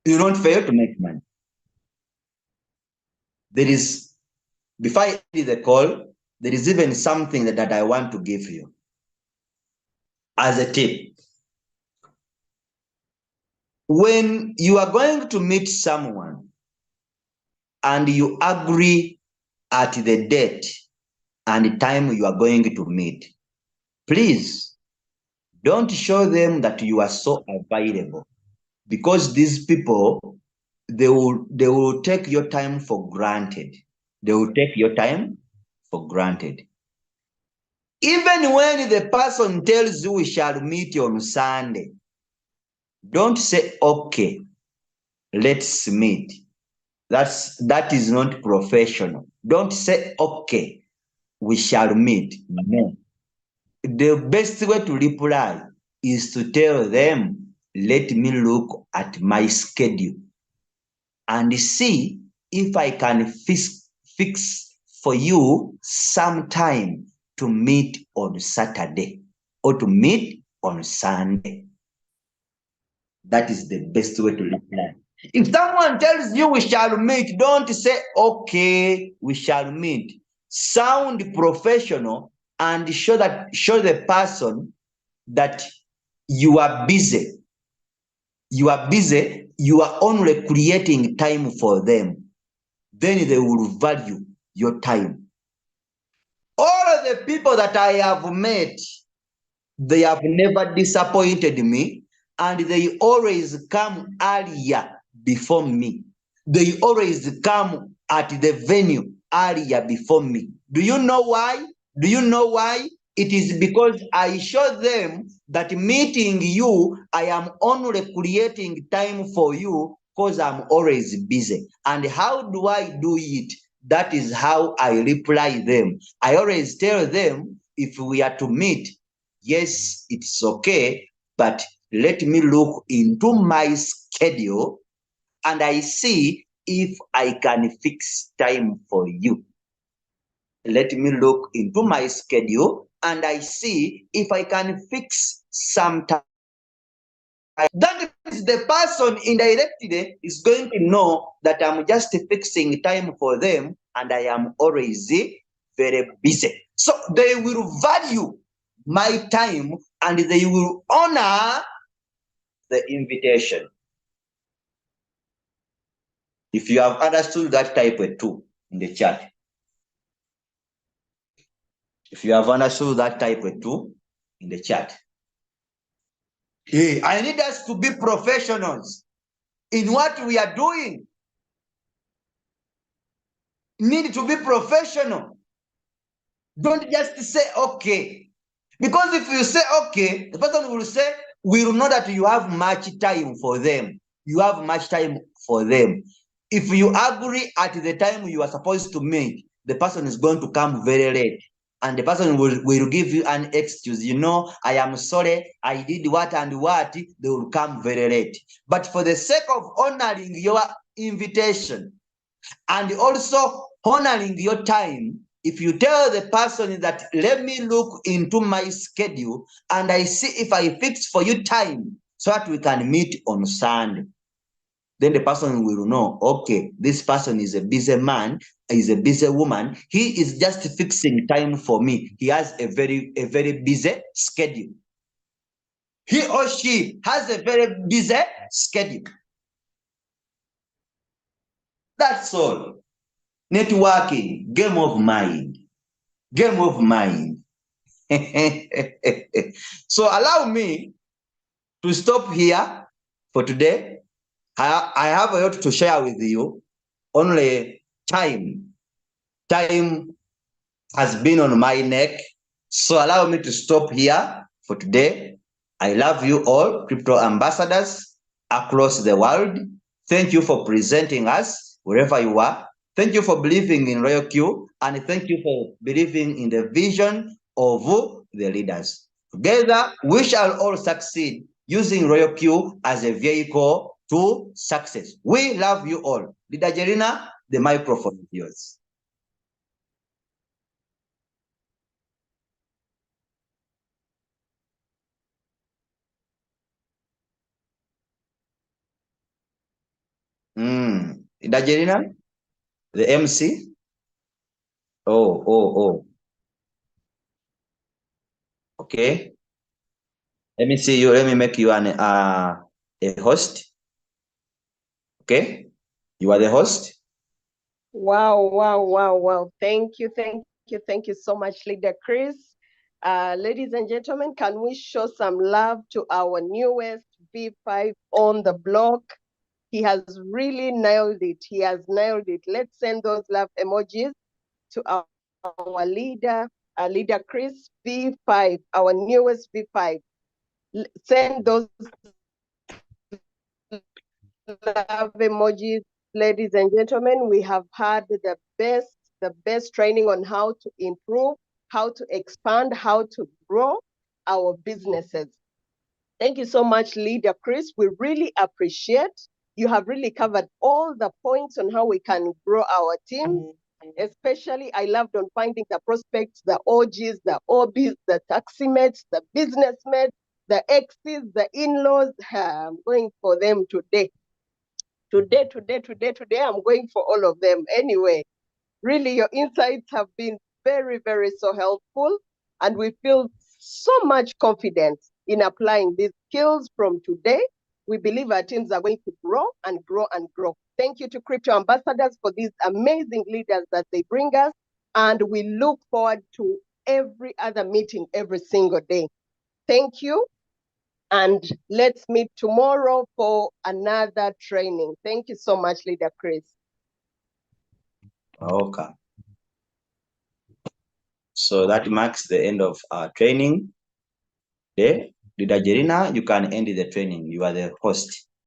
You will not fail to make money. There is, before I end the call, there is even something that I want to give you as a tip. When you are going to meet someone and you agree at the date and time you are going to meet, please don't show them that you are so available, because these people, they will take your time for granted. They will take your time for granted. Even when the person tells you we shall meet on Sunday, don't say, okay, let's meet. That is not professional. Don't say, okay, we shall meet. No. The best way to reply is to tell them, let me look at my schedule and see if I can fix for you some time to meet on Saturday or to meet on Sunday. That is the best way to reply. If someone tells you we shall meet, don't say, okay, we shall meet. Sound professional and show the person that you are busy. You are busy, you are only creating time for them. Then they will value your time. All of the people that I have met, they have never disappointed me, and they always come earlier before me. They always come at the venue earlier before me. Do you know why? Do you know why? It is because I show them that meeting you, I am only creating time for you because I'm always busy. And how do I do it? That is how I reply them. I always tell them, if we are to meet, yes, it's okay, but let me look into my schedule and I see if I can fix time for you. Let me look into my schedule and I see if I can fix some time. That is means the person indirectly is going to know that I'm just fixing time for them and I am always very busy. So they will value my time and they will honor the invitation. If you have understood that, type a 2 in the chat. If you have understood that, type a 2 in the chat. Hey, I need us to be professionals in what we are doing. Need to be professional. Don't just say okay. Because if you say okay, the person will say, we will know that you have much time for them. You have much time for them. If you agree at the time you are supposed to meet, the person is going to come very late. And the person will give you an excuse. You know, I am sorry, I did what and what. They will come very late. But for the sake of honoring your invitation and also honoring your time, if you tell the person that, let me look into my schedule and I see if I fix for you time so that we can meet on Sunday, then the person will know, okay, this person is a busy man, is a busy woman. He is just fixing time for me. He has a very busy schedule. He or she has a very busy schedule. That's all. Networking, game of mind. Game of mind. So allow me to stop here for today. I have a lot to share with you. Only time has been on my neck. So allow me to stop here for today. I love you all, crypto ambassadors across the world. Thank you for presenting us wherever you are. Thank you for believing in Royalq, and thank you for believing in the vision of the leaders. Together, we shall all succeed using Royalq as a vehicle to success. We love you all. Leader Jelena, the microphone is yours. Leader Jelena, the MC. Oh. Okay. Let me see you. Let me make you a host. Okay. You are the host. Wow. Thank you so much, Leader Chris. Ladies and gentlemen, can we show some love to our newest V5 on the block? He has really nailed it. Let's send those love emojis to our leader, Leader Chris, V5, our newest V5. Send those love emojis. Ladies and gentlemen, we have had the best training on how to improve, how to expand, how to grow our businesses. Thank you so much, Leader Chris. We really appreciate. You have really covered all the points on how we can grow our teams. Especially, I loved on finding the prospects, the OGs, the OBs, the taximates, the businessmen, the exes, the in-laws. I'm going for them today. Today, I'm going for all of them. Anyway, really, your insights have been very so helpful. And we feel so much confidence in applying these skills from today. We believe our teams are going to grow and grow and grow. Thank you to Crypto Ambassadors for these amazing leaders that they bring us. And we look forward to every other meeting every single day. Thank you. And let's meet tomorrow for another training. Thank you so much, Leader Chris. Okay. So that marks the end of our training. Okay. Leader Jelena, you can end the training. You are the host.